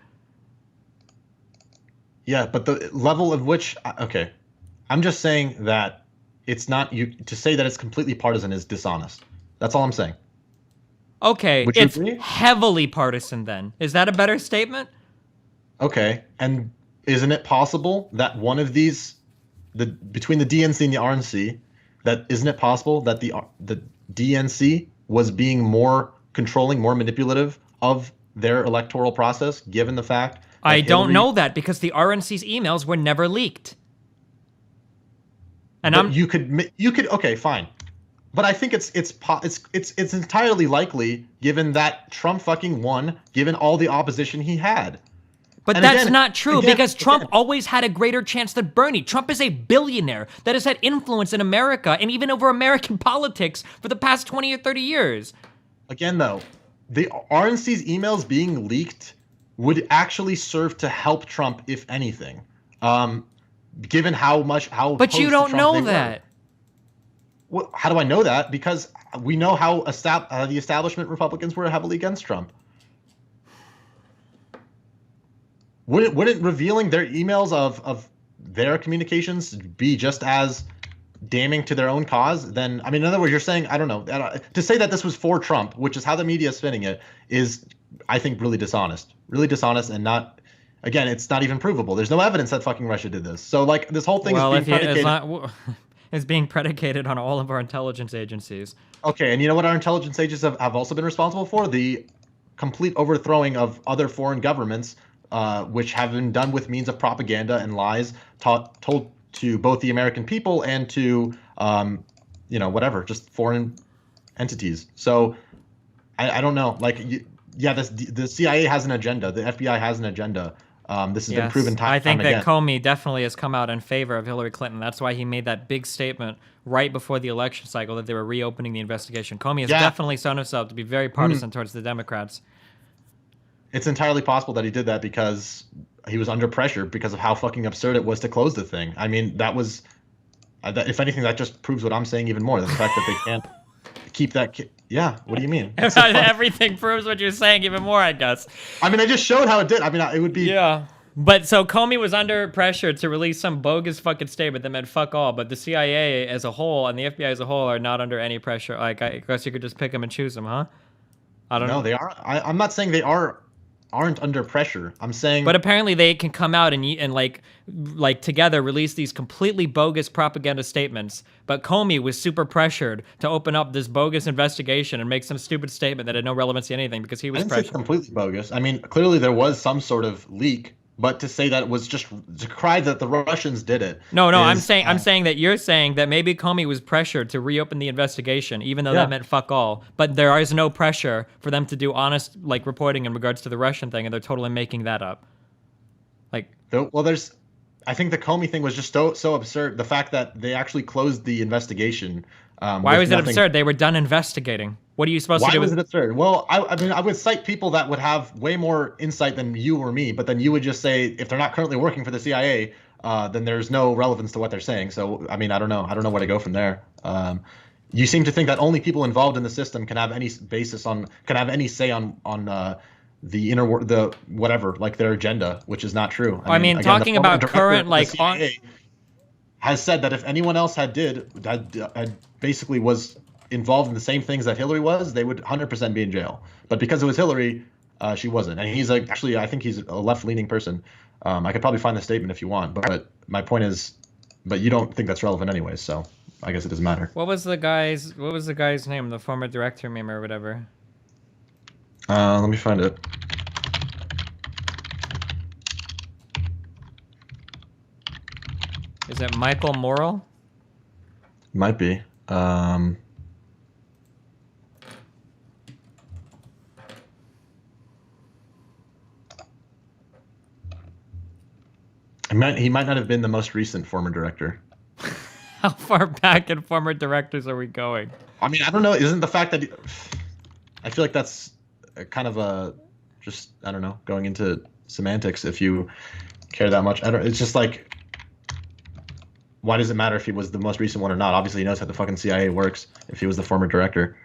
Yeah, but the level of which, okay, I'm just saying that it's not, you to say that it's completely partisan is dishonest. That's all I'm saying. Okay, Would you it's agree? heavily partisan then. Is that a better statement? Okay, and isn't it possible that one of these, between the DNC and the RNC, that isn't it possible that the DNC was being more controlling, more manipulative of their electoral process, given the fact that I don't Hillary, know that because the RNC's emails were never leaked. And but you could okay, fine. But I think it's entirely likely, given that Trump fucking won, given all the opposition he had. But And that's again, not true again, because Trump again, always had a greater chance than Bernie. Trump is a billionaire that has had influence in America and even over American politics for the past 20 or 30 years. Again, though, the RNC's emails being leaked would actually serve to help Trump, if anything, given how But you opposed to don't Trump know they were. that. Well, how do I know that? Because we know how the establishment Republicans were heavily against Trump. Wouldn't revealing their emails of their communications be just as damning to their own cause? Then, I mean, in other words, you're saying, I don't know, to say that this was for Trump, which is how the media is spinning it, is, I think, really dishonest, and not. Again, it's not even provable. There's no evidence that fucking Russia did this. So, like, this whole thing Well, is being predicated. it's being predicated on all of our intelligence agencies. Okay, and you know what our intelligence agencies have also been responsible for? The complete overthrowing of other foreign governments, which have been done with means of propaganda and lies told to both the American people and to, whatever, just foreign entities. So I don't know. Like, the CIA has an agenda. The FBI has an agenda. This has been proven time I think and time that again. Comey definitely has come out in favor of Hillary Clinton. That's why he made that big statement right before the election cycle that they were reopening the investigation. Comey has definitely shown himself to be very partisan towards the Democrats. It's entirely possible that he did that because he was under pressure because of how fucking absurd it was to close the thing. I mean, that was, if anything, that just proves what I'm saying even more. The fact that they can't keep that. Yeah, what do you mean? Everything proves what you're saying even more, I guess. I mean, I just showed how it did. I mean, it would be. Yeah. But so Comey was under pressure to release some bogus fucking statement that meant fuck all, but the CIA as a whole and the FBI as a whole are not under any pressure. Like, I guess you could just pick them and choose them, huh? I don't know. No, they are. I'm not saying they aren't under pressure. I'm saying. But apparently they can come out and like together release these completely bogus propaganda statements. But Comey was super pressured to open up this bogus investigation and make some stupid statement that had no relevancy to anything because he was I didn't say it's pressured. completely bogus. I mean, clearly there was some sort of leak, but to say that it was just to cry that the Russians did it. No, I'm saying that you're saying that maybe Comey was pressured to reopen the investigation, even though that meant fuck all. But there is no pressure for them to do honest reporting in regards to the Russian thing, and they're totally making that up. I think the Comey thing was just so absurd. The fact that they actually closed the investigation. Why was it absurd? They were done investigating. What are you supposed to do? Why was it absurd? Well, I mean, I would cite people that would have way more insight than you or me, but then you would just say if they're not currently working for the CIA, then there's no relevance to what they're saying. So, I mean, I don't know where to go from there. You seem to think that only people involved in the system can have any say on the whatever, like their agenda, which is not true. I mean, again, talking about current the CIA has said that if anyone else had basically was involved in the same things that Hillary was, they would 100% be in jail. But because it was Hillary, she wasn't. And he's actually, I think he's a left-leaning person. I could probably find the statement if you want, but my point is, but you don't think that's relevant anyways, so I guess it doesn't matter. What was the guy's name? The former director meme or whatever. Let me find it. Is it Michael Morrell? Might be. He might not have been the most recent former director. How far back in former directors are we going? I mean, I don't know. Isn't the fact that I feel like that's kind of I don't know, going into semantics if you care that much. It's just like, why does it matter if he was the most recent one or not? Obviously, he knows how the fucking CIA works if he was the former director.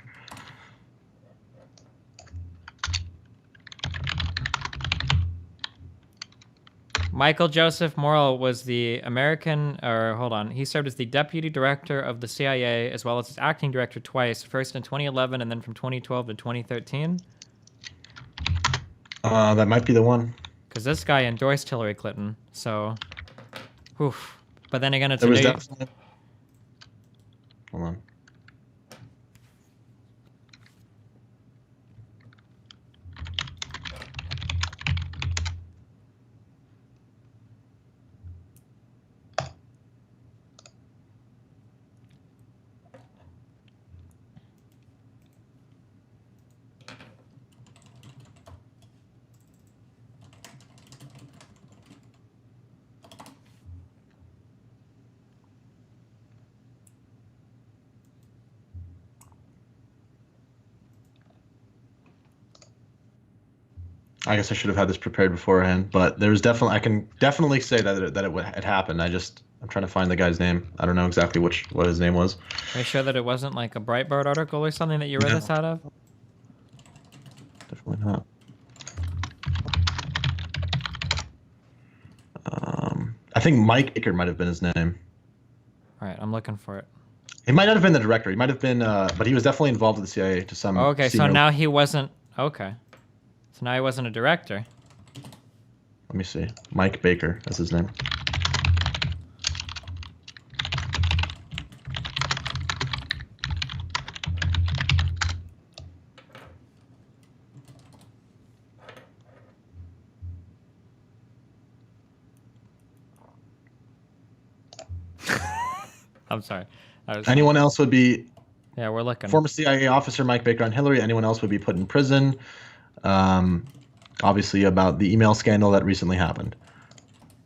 Michael Joseph Morrell was he served as the deputy director of the CIA as well as its acting director twice, first in 2011 and then from 2012 to 2013. That might be the one. Because this guy endorsed Hillary Clinton, so, oof. But then again, it's There a was new. definitely. Hold on. I guess I should have had this prepared beforehand, but there was definitely I can definitely say it happened. I'm trying to find the guy's name. I don't know exactly what his name was. Are you sure that it wasn't like a Breitbart article or something that you read No. this out of? Definitely not. I think Mike Baker might have been his name. All right, I'm looking for it. He might not have been the director. He might have been, but he was definitely involved with the CIA to some. Okay, so senior- now he wasn't. Okay, so now he wasn't a director. Let me see. Mike Baker. That's his name. I'm sorry. Anyone else would be Yeah, we're looking. former CIA officer Mike Baker on Hillary. Anyone else would be put in prison. Obviously about the email scandal that recently happened.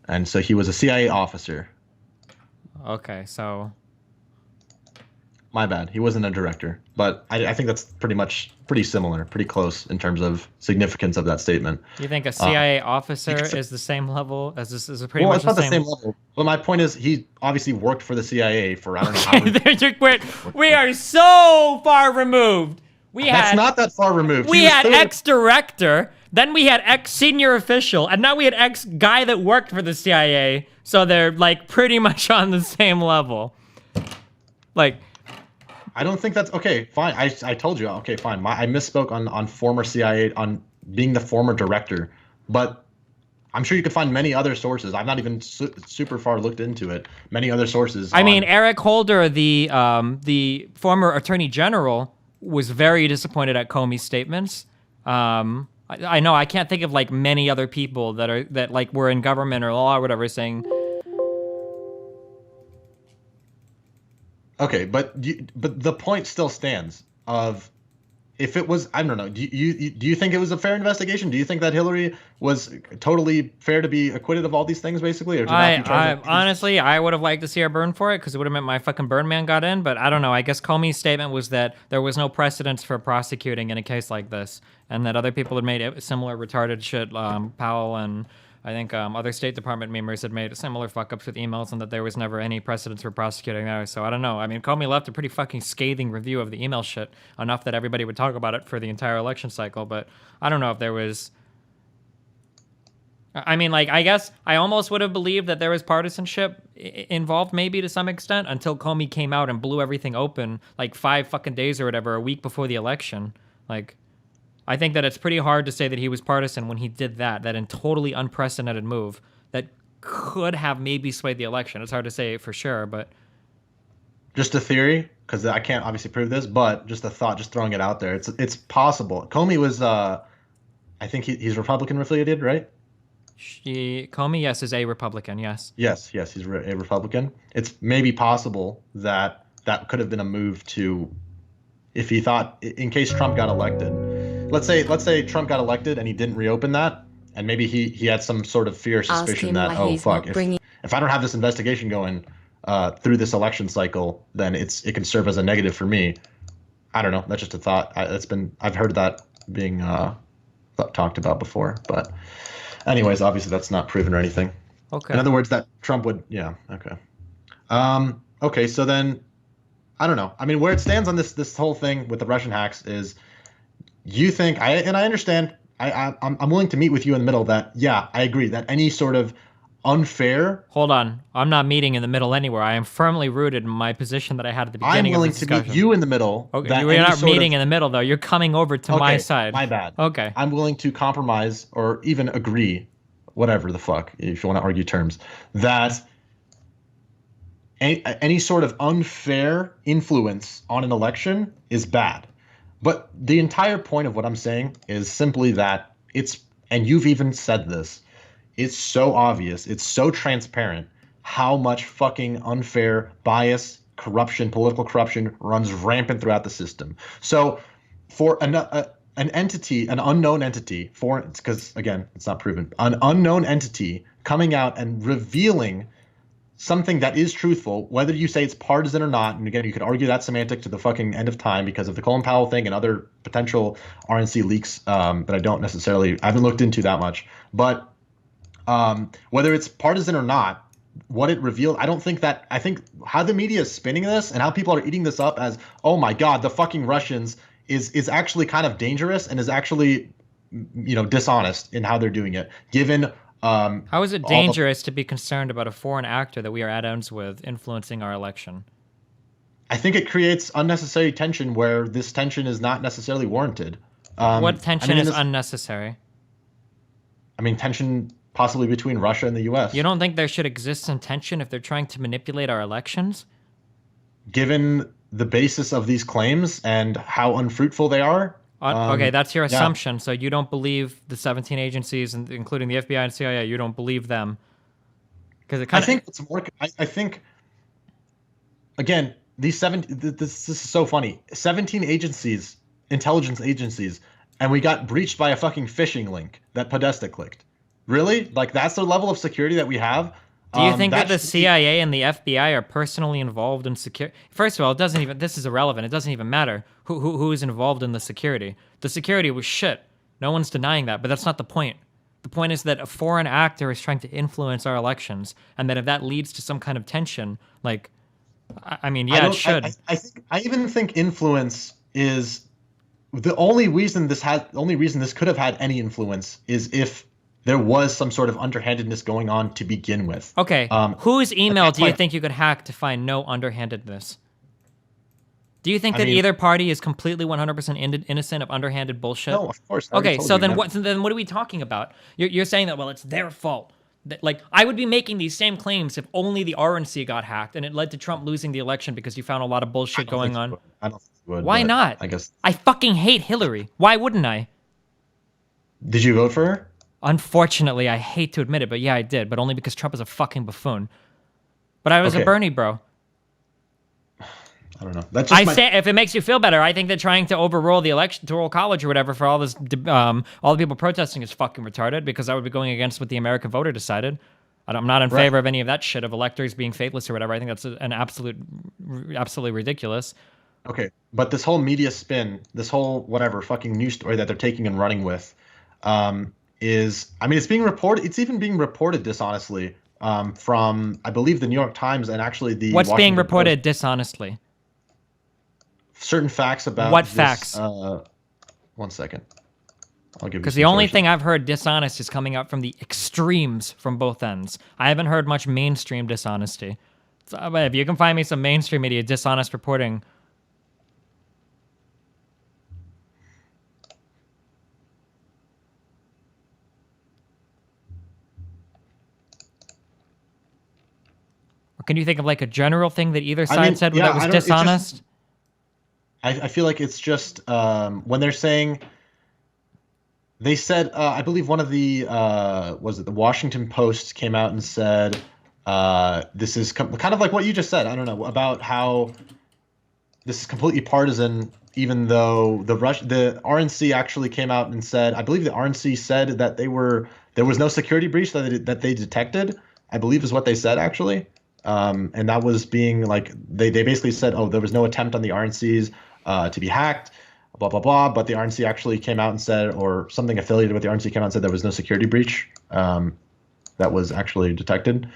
And so he was a CIA officer. Okay, so My bad. He wasn't a director. But I think that's pretty similar, pretty close in terms of significance of that statement. you think a CIA officer is the same level as this? Is it pretty Well, much it's not the the same? same level. But my point is, he obviously worked for the CIA for I don't know how many. We are so far removed. We That's had not that far removed. we He was had clearly- ex-director, then we had ex-senior official, and now we had ex-guy that worked for the CIA. So they're like pretty much on the same level. Like, I don't think that's okay. Fine. I told you. Okay, fine. I misspoke on former CIA on being the former director, but I'm sure you could find many other sources. I've not even super far looked into it. Many other sources. I mean, Eric Holder, the former Attorney General, was very disappointed at Comey's statements. I know I can't think of like many other people that like were in government or law or whatever saying. Okay, but the point still stands of if it was, I don't know. Do you think it was a fair investigation? Do you think that Hillary was totally fair to be acquitted of all these things, basically, or to not be charged with these? Honestly, I would have liked to see her burn for it because it would have meant my fucking burn man got in. But I don't know. I guess Comey's statement was that there was no precedence for prosecuting in a case like this, and that other people had made similar retarded shit. Powell and I think other State Department members had made similar fuck-ups with emails, and that there was never any precedence for prosecuting there. So I don't know. I mean, Comey left a pretty fucking scathing review of the email shit, enough that everybody would talk about it for the entire election cycle. But I don't know if there was. I mean, like, I guess I almost would have believed that there was partisanship involved, maybe to some extent, until Comey came out and blew everything open, like 5 fucking days or whatever, a week before the election. Like, I think that it's pretty hard to say that he was partisan when he did that in totally unprecedented move that could have maybe swayed the election. It's hard to say for sure, but Just a theory, because I can't obviously prove this, but just a thought, just throwing it out there. It's possible. Comey was, I think he's Republican affiliated, right? Comey, yes, is a Republican, yes. Yes, he's a Republican. It's maybe possible that could have been a move to, if he thought, in case Trump got elected. Let's say Trump got elected and he didn't reopen that, and maybe he had some sort of fear, suspicion that, oh fuck, if I don't have this investigation going through this election cycle, then it can serve as a negative for me. I don't know. That's just a thought. I've heard that being talked about before, but anyways, obviously that's not proven or anything. Okay. In other words, that Trump would, yeah, okay. Okay, so then I don't know. I mean, where it stands on this whole thing with the Russian hacks is, you think I understand. I'm willing to meet with you in the middle. That yeah, I agree that any sort of unfair. Hold on, I'm not meeting in the middle anywhere. I am firmly rooted in my position that I had at the beginning. I'm willing of the to meet you in the middle. Okay, you're not meeting in the middle though. You're coming over to my side. My bad. Okay. I'm willing to compromise or even agree whatever the fuck, if you want to argue terms, that any sort of unfair influence on an election is bad. But the entire point of what I'm saying is simply that and you've even said this, it's so obvious, it's so transparent how much fucking unfair bias, corruption, political corruption runs rampant throughout the system. So for an entity, an unknown entity, because again, it's not proven, an unknown entity coming out and revealing something that is truthful, whether you say it's partisan or not, and again, you could argue that semantic to the fucking end of time because of the Colin Powell thing and other potential RNC leaks that I haven't looked into that much. But whether it's partisan or not, what it revealed, I think how the media is spinning this and how people are eating this up as, oh my God, the fucking Russians is actually kind of dangerous and is actually, dishonest in how they're doing it, given how is it dangerous to be concerned about a foreign actor that we are at odds with influencing our election? I think it creates unnecessary tension where this tension is not necessarily warranted. What tension is unnecessary? I mean, tension possibly between Russia and the U.S. You don't think there should exist some tension if they're trying to manipulate our elections? Given the basis of these claims and how unfruitful they are. Okay, that's your assumption. Yeah. So you don't believe the 17 agencies, including the FBI and CIA. You don't believe them because it kind of. I think it's more. I think again, these 17. This is so funny. 17 agencies, intelligence agencies, and we got breached by a fucking phishing link that Podesta clicked. Really? Like that's the level of security that we have? Do you think that the CIA and the FBI are personally involved in security? First of all, this is irrelevant. It doesn't even matter who is involved in the security. The security was shit. No one's denying that, but that's not the point. The point is that a foreign actor is trying to influence our elections, and that if that leads to some kind of tension, like, I mean, yeah, it should. I even think influence is the only reason this could have had any influence is if there was some sort of underhandedness going on to begin with. Okay. Whose email do you think you could hack to find no underhandedness? Do you think that either party is completely 100% innocent of underhanded bullshit? No, of course. Okay, so then what are we talking about? You're saying that, well, it's their fault. Like, I would be making these same claims if only the RNC got hacked and it led to Trump losing the election because you found a lot of bullshit going on. I don't think you would. Why not? I guess. I fucking hate Hillary. Why wouldn't I? Did you vote for her? Unfortunately, I hate to admit it, but yeah, I did. But only because Trump is a fucking buffoon. But I was a Bernie bro. I don't know. That's just if it makes you feel better, I think that trying to overrule the election, to roll college or whatever for all this, all the people protesting is fucking retarded because I would be going against what the American voter decided. I'm not in favor of any of that shit of electors being faithless or whatever. I think that's absolutely ridiculous. Okay, but this whole media spin, this whole whatever fucking news story that they're taking and running with, it's being reported. It's even being reported dishonestly from, I believe, the New York Times and actually the. What's being reported dishonestly? Certain facts about what facts? 1 second. I'll give you. Because the only thing I've heard dishonest is coming out from the extremes from both ends. I haven't heard much mainstream dishonesty. So, if you can find me some mainstream media dishonest reporting. Or can you think of like a general thing that either side said that was dishonest? I feel like it's just when they're saying, they said, I believe one of the, the Washington Post came out and said, this is kind of like what you just said, I don't know, about how this is completely partisan, even though the RNC actually came out and said, I believe the RNC said that there was no security breach that they detected, I believe is what they said actually. And that was being like, they basically said, oh, there was no attempt on the RNC's to be hacked, blah, blah, blah. But the RNC actually came out and said, or something affiliated with the RNC came out and said there was no security breach that was actually detected.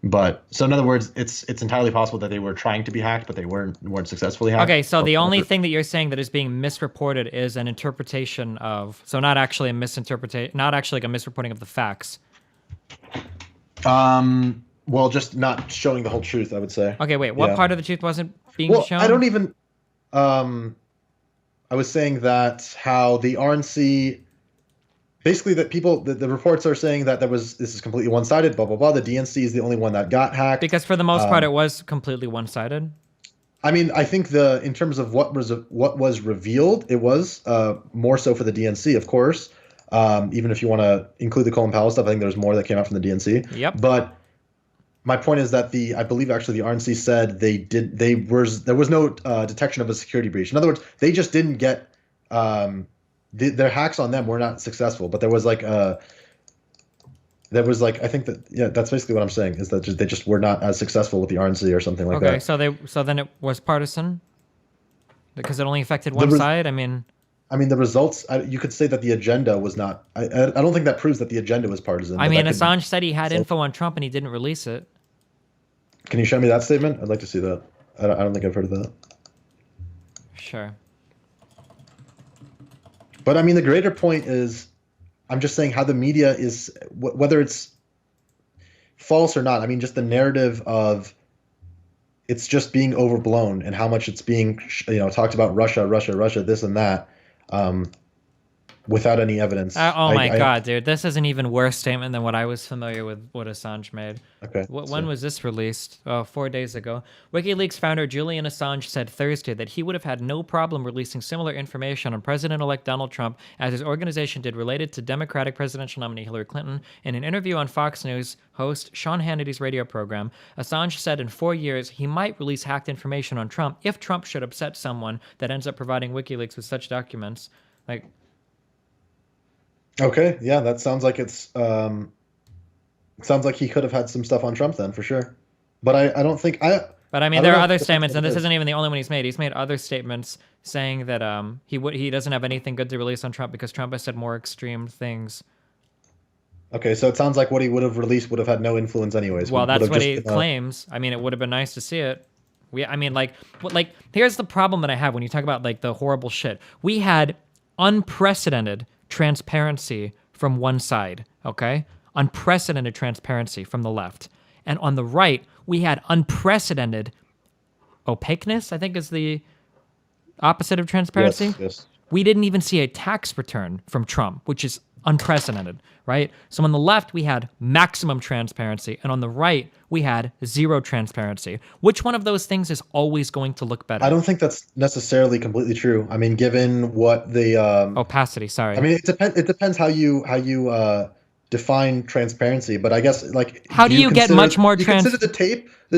But so in other words, it's entirely possible that they were trying to be hacked, but they weren't successfully hacked. Okay, so the only thing that you're saying that is being misreported is an interpretation of, so not actually a misinterpretation, not actually like a misreporting of the facts. Well, just not showing the whole truth, I would say. Okay, wait, what part of the truth wasn't being shown? I don't even. I was saying that how the RNC basically that the reports are saying that this is completely one-sided, blah blah blah. The DNC is the only one that got hacked. Because for the most part, it was completely one-sided. I mean, I think in terms of what was revealed, it was more so for the DNC, of course. Even if you want to include the Colin Powell stuff, I think there's more that came out from the DNC. Yep. But my point is that I believe actually the RNC said there was no detection of a security breach. In other words, they just didn't get their hacks on them were not successful. But there was like I think that, yeah, that's basically what I'm saying, is that they just were not as successful with the RNC or something like that. Okay, so then it was partisan because it only affected one side. I mean, the results, you could say that the agenda was not. I don't think that proves that the agenda was partisan. I mean, Assange said he had info on Trump and he didn't release it. Can you show me that statement? I'd like to see that. I don't think I've heard of that. Sure. But I mean, the greater point is, I'm just saying how the media is, whether it's false or not. I mean, just the narrative of it's just being overblown and how much it's being, talked about Russia, this and that, without any evidence. Oh my God, dude. This is an even worse statement than what I was familiar with what Assange made. Okay. When was this released? 4 days ago. WikiLeaks founder Julian Assange said Thursday that he would have had no problem releasing similar information on President-elect Donald Trump as his organization did related to Democratic presidential nominee Hillary Clinton. In an interview on Fox News host Sean Hannity's radio program, Assange said in 4 years he might release hacked information on Trump if Trump should upset someone that ends up providing WikiLeaks with such documents. Like, okay, yeah, that sounds like sounds like he could have had some stuff on Trump then, for sure. But I don't think But I mean, there are other statements, and this isn't even the only one he's made. He's made other statements saying that he doesn't have anything good to release on Trump because Trump has said more extreme things. Okay, so it sounds like what he would have released would have had no influence anyways. Well, that's what he claims. I mean, it would have been nice to see it. Here's the problem that I have when you talk about like the horrible shit. We had unprecedented transparency from one side, okay? Unprecedented transparency from the left. And on the right, we had unprecedented opaqueness, I think is the opposite of transparency. Yes. We didn't even see a tax return from Trump, which is unprecedented, right? So on the left, we had maximum transparency, and on the right, we had zero transparency. Which one of those things is always going to look better? I don't think that's necessarily completely true. I mean, given what the opacity, sorry. I mean, it depends how you define transparency, but I guess like how do you get much more consider the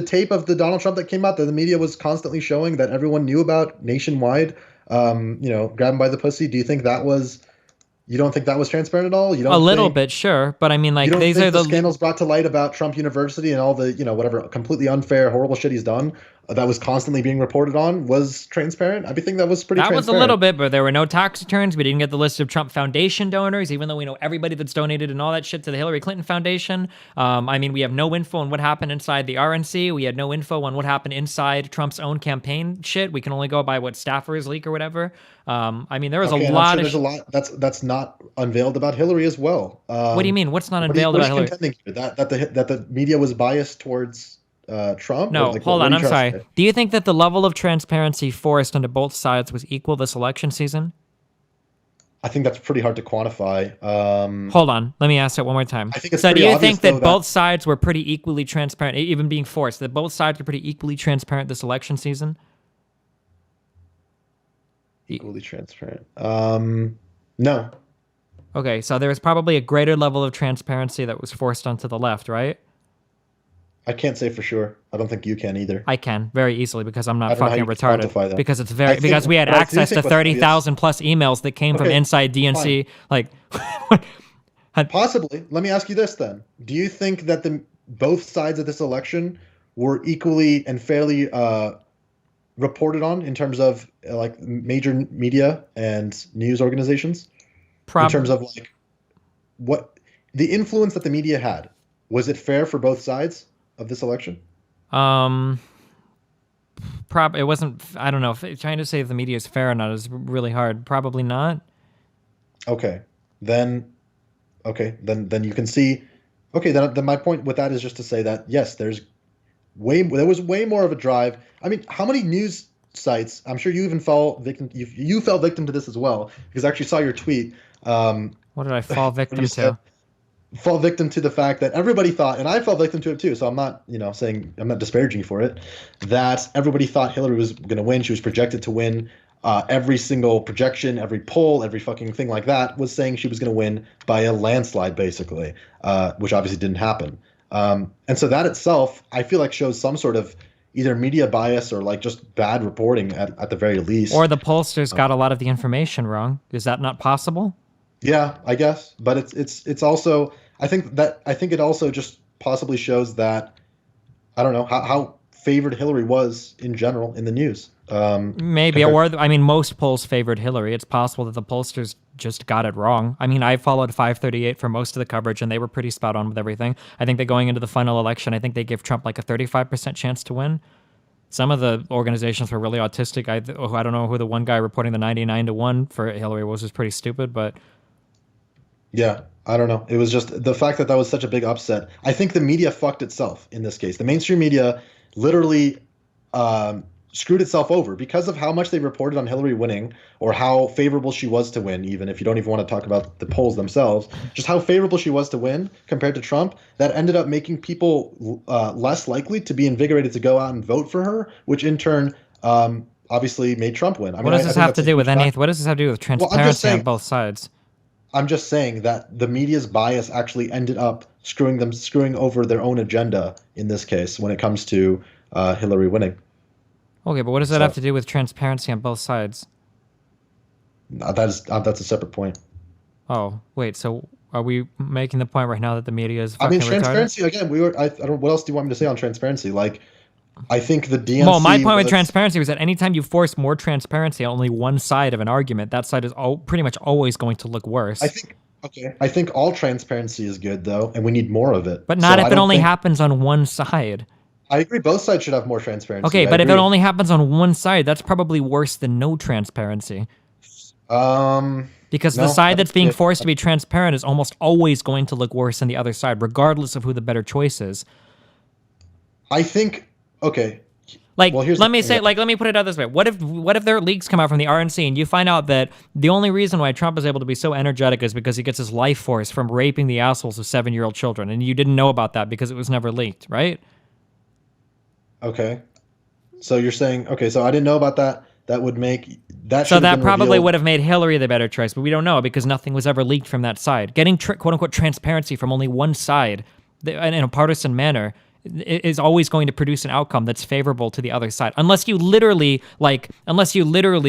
tape of the Donald Trump that came out that the media was constantly showing that everyone knew about nationwide, grab him by the pussy. Do you think that was You don't think that was transparent at all? You don't a little bit, sure, but I mean, like, these are the scandals brought to light about Trump University and all the, whatever completely unfair, horrible shit he's done that was constantly being reported on was transparent. I think that was pretty transparent. That was a little bit, but there were no tax returns. We didn't get the list of Trump Foundation donors, even though we know everybody that's donated and all that shit to the Hillary Clinton Foundation. I mean, we have no info on what happened inside the RNC. We had no info on what happened inside Trump's own campaign shit. We can only go by what staffers leak or whatever. I mean, there was a lot of... There's a lot that's not unveiled about Hillary as well. What do you mean? What's not unveiled about Hillary? That the media was biased towards Trump? No, hold on. I'm sorry. Do you think that the level of transparency forced onto both sides was equal this election season? I think that's pretty hard to quantify. Hold on. Let me ask that one more time. I think it's so do you think that both sides were pretty equally transparent, even being forced, that both sides were pretty equally transparent this election season? Equally transparent. No. Okay, so there was probably a greater level of transparency that was forced onto the left, right? I can't say for sure. I don't think you can either. I can very easily because I'm not fucking retarded. Because it's because we had access to 30,000 plus emails that came from inside DNC. Fine. Like, possibly. Let me ask you this then: do you think that both sides of this election were equally and fairly reported on in terms of like major media and news organizations? In terms of like what the influence that the media had, was it fair for both sides of this election? It wasn't. I don't know. Trying to say if the media is fair or not is really hard. Probably not. Okay, then you can see. Okay, then my point with that is just to say that yes, there was way more of a drive. I mean, how many news sites? I'm sure you even fell victim. You fell victim to this as well because I actually saw your tweet. What did I fall victim You said to? fall victim to the fact that everybody thought, and I fell victim to it too. So I'm not, saying I'm not disparaging you for it. That everybody thought Hillary was going to win. She was projected to win. Every single projection, every poll, every fucking thing like that was saying she was going to win by a landslide, basically, which obviously didn't happen. And so that itself, I feel like shows some sort of either media bias or like just bad reporting at the very least. Or the pollsters got a lot of the information wrong. Is that not possible? Yeah, I guess, but it's also I think it also just possibly shows that I don't know how favored Hillary was in general in the news. Maybe, or I mean, most polls favored Hillary. It's possible that the pollsters just got it wrong. I mean, I followed 538 for most of the coverage, and they were pretty spot on with everything. I think that going into the final election, I think they give Trump like a 35% chance to win. Some of the organizations were really autistic. I don't know who the one guy reporting the 99-1 for Hillary was pretty stupid, but Yeah, I don't know. It was just the fact that was such a big upset. I think the media fucked itself in this case. The mainstream media literally screwed itself over because of how much they reported on Hillary winning or how favorable she was to win, even if you don't even want to talk about the polls themselves, just how favorable she was to win compared to Trump, that ended up making people less likely to be invigorated to go out and vote for her, which in turn obviously made Trump win. What does this have to do with anything? What does this have to do with transparency on both sides? I'm just saying that the media's bias actually ended up screwing over their own agenda in this case when it comes to Hillary winning. Okay, but what does that have to do with transparency on both sides? That's a separate point. Oh, wait. So are we making the point right now that the media is I fucking mean, transparency retarded? again. I don't. What else do you want me to say on transparency? Like, I think the DNC. Well, my point with transparency was that anytime you force more transparency on only one side of an argument, that side is pretty much always going to look worse. I think all transparency is good though, and we need more of it. But not if it only happens on one side. I agree. Both sides should have more transparency. Okay, but if it only happens on one side, that's probably worse than no transparency. Because the side that's being forced to be transparent is almost always going to look worse than the other side, regardless of who the better choice is. I think. Okay. Like, let me put it out this way. What if there are leaks come out from the RNC and you find out that the only reason why Trump is able to be so energetic is because he gets his life force from raping the assholes of 7-year-old children, and you didn't know about that because it was never leaked, right? Okay. So you're saying, okay, so I didn't know about that. That would make that. So that probably would have made Hillary the better choice, but we don't know because nothing was ever leaked from that side. Getting quote unquote transparency from only one side in a partisan manner is always going to produce an outcome that's favorable to the other side, unless you literally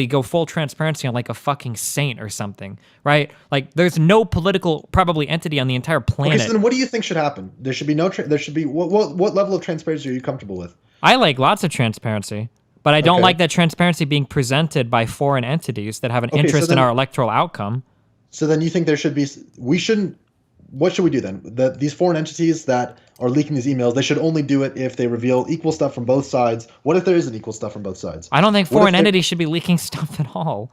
go full transparency on like a fucking saint or something, right? Like, there's no political probably entity on the entire planet. Okay, so then what do you think should happen? There should be what level of transparency are you comfortable with? I like lots of transparency, but I don't like that transparency being presented by foreign entities that have an interest in our electoral outcome. So then you think there should be? What should we do then? These foreign entities that are leaking these emails, they should only do it if they reveal equal stuff from both sides. What if there isn't equal stuff from both sides? I don't think foreign entities should be leaking stuff at all.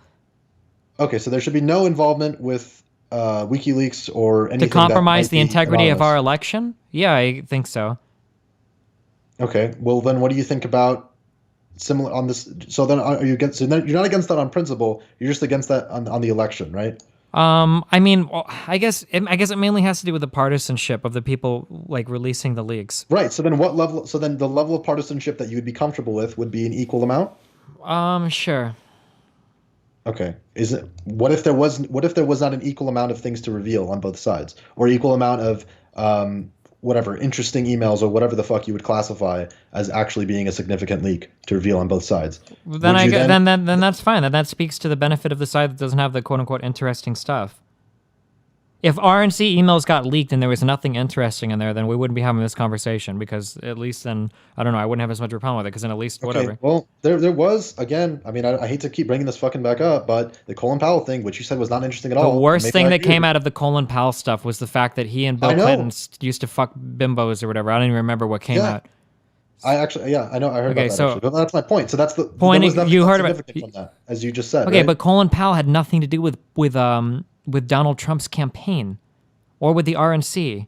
Okay, so there should be no involvement with WikiLeaks or anything to compromise the integrity of our election? Yeah, I think so. Okay, well then, what do you think about similar on this? So then, are you against? So then you're not against that on principle. You're just against that on the election, right? I mean, I guess it mainly has to do with the partisanship of the people like releasing the leaks. Right. So then, what level? So then, the level of partisanship that you would be comfortable with would be an equal amount. Sure. Okay. What if there was not an equal amount of things to reveal on both sides, or equal amount of whatever interesting emails or whatever the fuck you would classify as actually being a significant leak to reveal on both sides? Then that's fine. That speaks to the benefit of the side that doesn't have the quote unquote interesting stuff. If RNC emails got leaked and there was nothing interesting in there, then we wouldn't be having this conversation, because at least then, I don't know, I wouldn't have as much of a problem with it, because then at least whatever. Well, there was, again, I mean, I hate to keep bringing this fucking back up, but the Colin Powell thing, which you said was not interesting at all. The worst thing that came out of the Colin Powell stuff was the fact that he and Bill Clinton used to fuck bimbos or whatever. I don't even remember what came out. I know, I heard about that, actually. But that's my point. So that's the point. You heard about from that, as you just said. Okay, right? But Colin Powell had nothing to do with Donald Trump's campaign or with the RNC.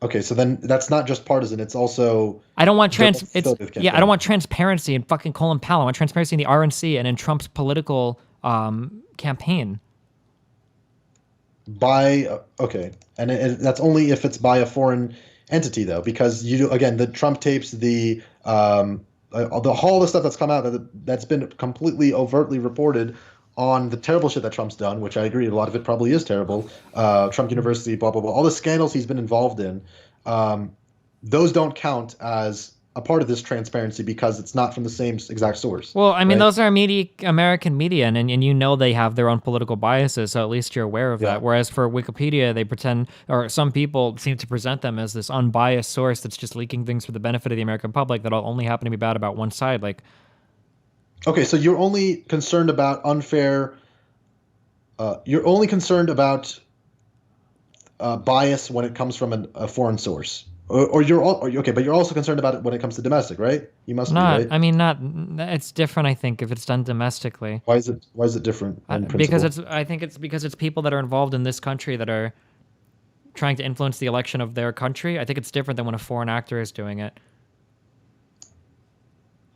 Okay, so then that's not just partisan. It's also I don't want I don't want transparency in fucking Colin Powell. I want transparency in the RNC and in Trump's political campaign. okay, and that's only if it's by a foreign entity though, because again the Trump tapes, the all the stuff that's come out that's been completely overtly reported on the terrible shit that Trump's done, which I agree a lot of it probably is terrible. Trump University, blah blah blah, all the scandals he's been involved in, um, those don't count as a part of this transparency because it's not from the same exact source, Well, I mean, right? those are American media, and you know they have their own political biases, so at least you're aware of that. Yeah. Whereas for Wikipedia, they pretend, or some people seem to present them as this unbiased source that's just leaking things for the benefit of the American public that'll only happen to be bad about one side. Like, Okay, so you're only concerned about unfair. You're only concerned about bias when it comes from a foreign source, or okay, but you're also concerned about it when it comes to domestic, right? You must be, not, right? I mean, not, it's different, I think, if it's done domestically. Why is it different in Because principle? I think it's because it's people that are involved in this country that are trying to influence the election of their country. I think it's different than when a foreign actor is doing it.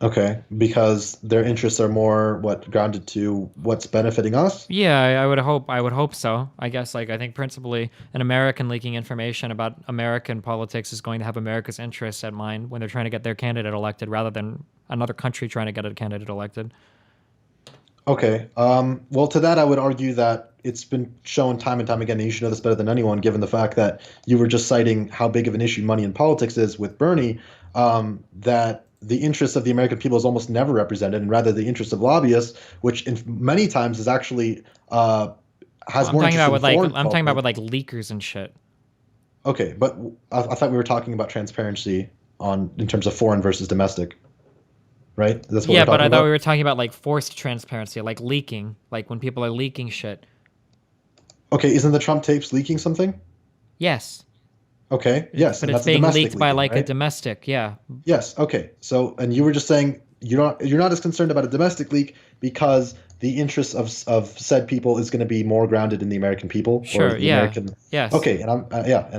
Okay, because their interests are more what grounded to what's benefiting us. Yeah, I would hope. I would hope so. I guess, like, I think principally an American leaking information about American politics is going to have America's interests at mind when they're trying to get their candidate elected, rather than another country trying to get a candidate elected. Okay. Well, to that, I would argue that it's been shown time and time again, and you should know this better than anyone, given the fact that you were just citing how big of an issue money in politics is with Bernie, that the interests of the American people is almost never represented, and rather the interests of lobbyists, which in many times is actually Well, has more interest in foreign I'm talking about politics. with like leakers and shit. Okay, but I thought we were talking about transparency on in terms of foreign versus domestic, right? That's what we're Yeah, but talking I thought about. we were talking about like forced transparency, like leaking, like when people are leaking shit. Okay, isn't the Trump tapes leaking something? Yes, Okay, yes, but and it's that's a being domestic leaked by leaking, like a right? domestic. Yeah, Yes. Okay. So, and you were just saying you're not as concerned about a domestic leak because the interests of said people is going to be more grounded in the American people or sure. the Yeah, American. yes. Okay, and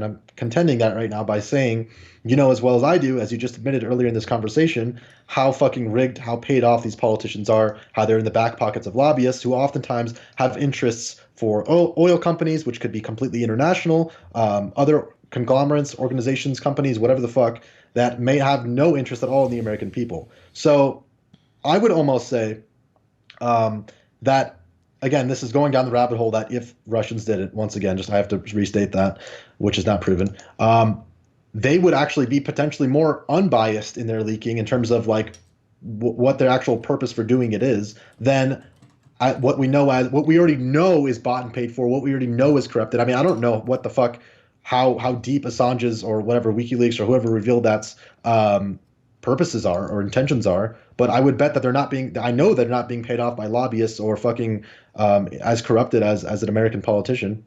I'm contending that right now by saying, you know as well as I do, as you just admitted earlier in this conversation, how fucking rigged, how paid off these politicians are, how they're in the back pockets of lobbyists who oftentimes have interests for oil companies, which could be completely international, other conglomerates, organizations, companies, whatever the fuck, that may have no interest at all in the American people. So I would almost say that again, this is going down the rabbit hole that if Russians did it, once again, just I have to restate that, which is not proven. They would actually be potentially more unbiased in their leaking in terms of like what their actual purpose for doing it is than what we already know is bought and paid for, what we already know is corrupted. I mean, I don't know what the fuck how deep Assange's or whatever WikiLeaks or whoever revealed that's purposes are or intentions are, but I would bet that they're not being. I know they're not being paid off by lobbyists or fucking as corrupted as an American politician.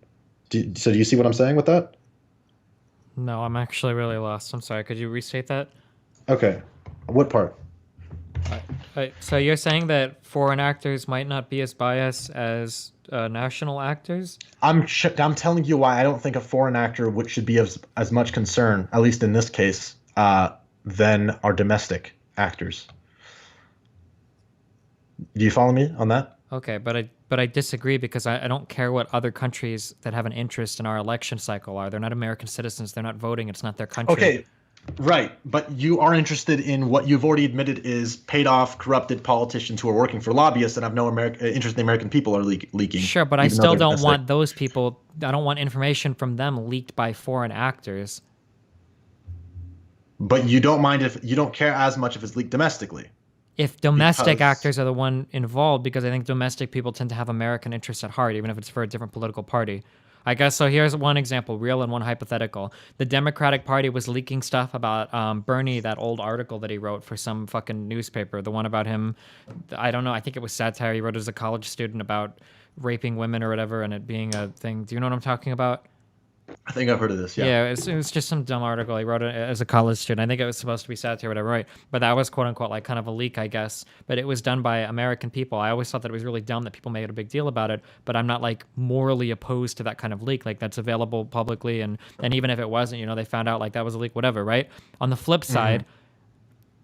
So do you see what I'm saying with that? No, I'm actually really lost. I'm sorry. Could you restate that? Okay, what part? So you're saying that foreign actors might not be as biased as national actors? I'm telling you why I don't think a foreign actor should be as much concern, at least in this case, than our domestic actors. Do you follow me on that? Okay, but I disagree because I don't care what other countries that have an interest in our election cycle are. They're not American citizens. They're not voting. It's not their country. Okay, right. But you are interested in what you've already admitted is paid off, corrupted politicians who are working for lobbyists and have no interest in the American people are leaking, Sure, but I even though still they're don't domestic. want those people. I don't want information from them leaked by foreign actors. But you don't mind if you don't care as much if it's leaked domestically If domestic because actors are the one involved, because I think domestic people tend to have American interests at heart, even if it's for a different political party. I guess so. Here's one example, real and one hypothetical. The Democratic Party was leaking stuff about Bernie, that old article that he wrote for some fucking newspaper. The one about him, I don't know. I think it was satire. He wrote as a college student about raping women or whatever, and it being a thing. Do you know what I'm talking about? I think I've heard of this. Yeah. Yeah, it was just some dumb article. He wrote it as a college student. I think it was supposed to be satire or whatever, right? But that was quote unquote like kind of a leak, I guess. But it was done by American people. I always thought that it was really dumb that people made a big deal about it. But I'm not like morally opposed to that kind of leak. Like that's available publicly, and even if it wasn't, they found out like that was a leak, whatever, right? On the flip Hmm. side,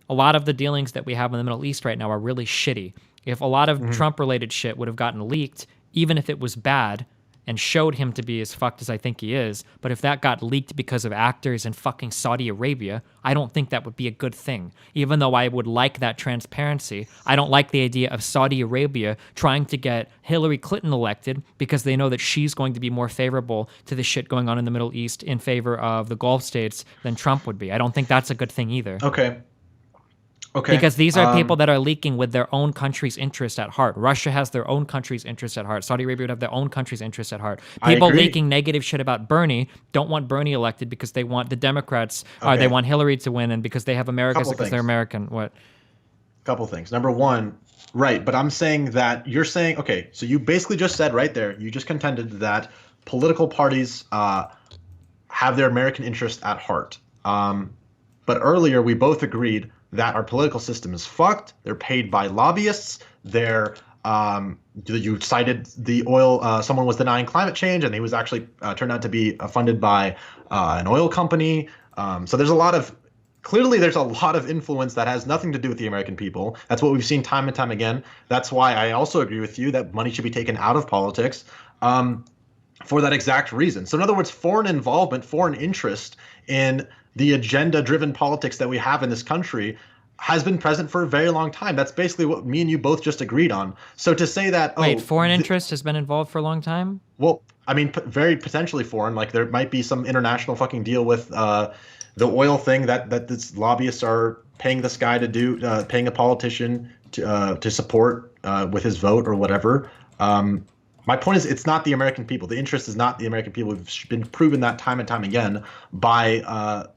a lot of the dealings that we have in the Middle East right now are really shitty. If a lot of Hmm. Trump related shit would have gotten leaked, even if it was bad, and showed him to be as fucked as I think he is. But if that got leaked because of actors in fucking Saudi Arabia, I don't think that would be a good thing. Even though I would like that transparency, I don't like the idea of Saudi Arabia trying to get Hillary Clinton elected because they know that she's going to be more favorable to the shit going on in the Middle East in favor of the Gulf states than Trump would be. I don't think that's a good thing either. Okay. Okay. Because these are people that are leaking with their own country's interest at heart. Russia has their own country's interest at heart. Saudi Arabia would have their own country's interest at heart. People leaking negative shit about Bernie don't want Bernie elected because they want the Democrats, or they want Hillary to win, and because they have Americans because they're American. What? Couple things. Number one, right, but I'm saying that you're saying, okay, so you basically just said right there, you just contended that political parties have their American interest at heart. But earlier we both agreed that our political system is fucked. They're paid by lobbyists. They're you cited the oil. Someone was denying climate change, and he was actually turned out to be funded by an oil company. So there's a lot of influence that has nothing to do with the American people. That's what we've seen time and time again. That's why I also agree with you that money should be taken out of politics for that exact reason. So in other words, foreign involvement, foreign interest in the agenda-driven politics that we have in this country has been present for a very long time. That's basically what me and you both just agreed on. So to say that, wait, foreign interest has been involved for a long time? Well, I mean, very potentially foreign. Like there might be some international fucking deal with the oil thing that these lobbyists are paying this guy to do, paying a politician to support with his vote or whatever. My point is, it's not the American people. The interest is not the American people. We've been proven that time and time again by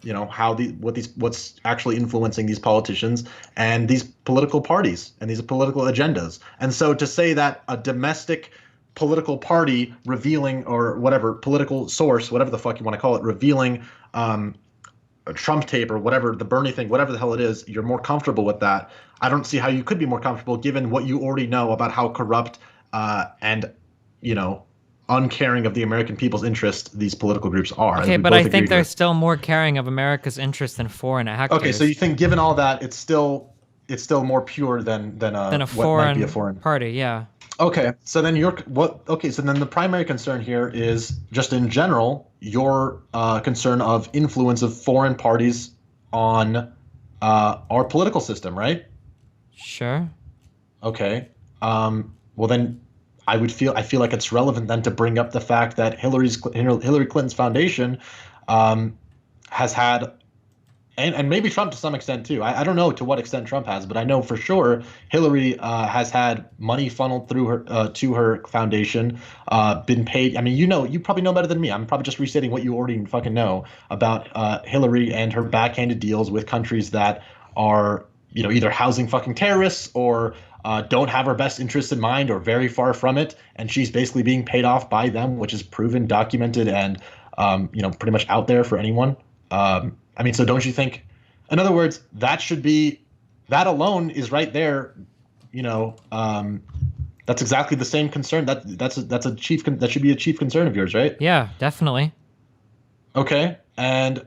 what's actually influencing these politicians and these political parties and these political agendas. And so to say that a domestic political party revealing, or whatever political source, whatever the fuck you want to call it, revealing a Trump tape or whatever, the Bernie thing, whatever the hell it is, you're more comfortable with that. I don't see how you could be more comfortable given what you already know about how corrupt and uncaring of the American people's interest these political groups are. Okay, but I think they're still more caring of America's interest than foreign actors. Okay, so you think given all that, it's still more pure than a foreign, might be a foreign party, yeah. Okay, so then so then the primary concern here is just in general your concern of influence of foreign parties on our political system, right? Sure. Okay. Well then I feel like it's relevant then to bring up the fact that Hillary Clinton's foundation has had, and maybe Trump to some extent too. I don't know to what extent Trump has, but I know for sure Hillary has had money funneled through her to her foundation, been paid. I mean, you probably know better than me. I'm probably just restating what you already fucking know about Hillary and her backhanded deals with countries that are either housing fucking terrorists or don't have our best interests in mind or very far from it, and she's basically being paid off by them, which is proven, documented, and pretty much out there for anyone. I mean, so don't you think, in other words, that alone is right there, that's exactly the same concern. That should be a chief concern of yours, right? Yeah, definitely. Okay, and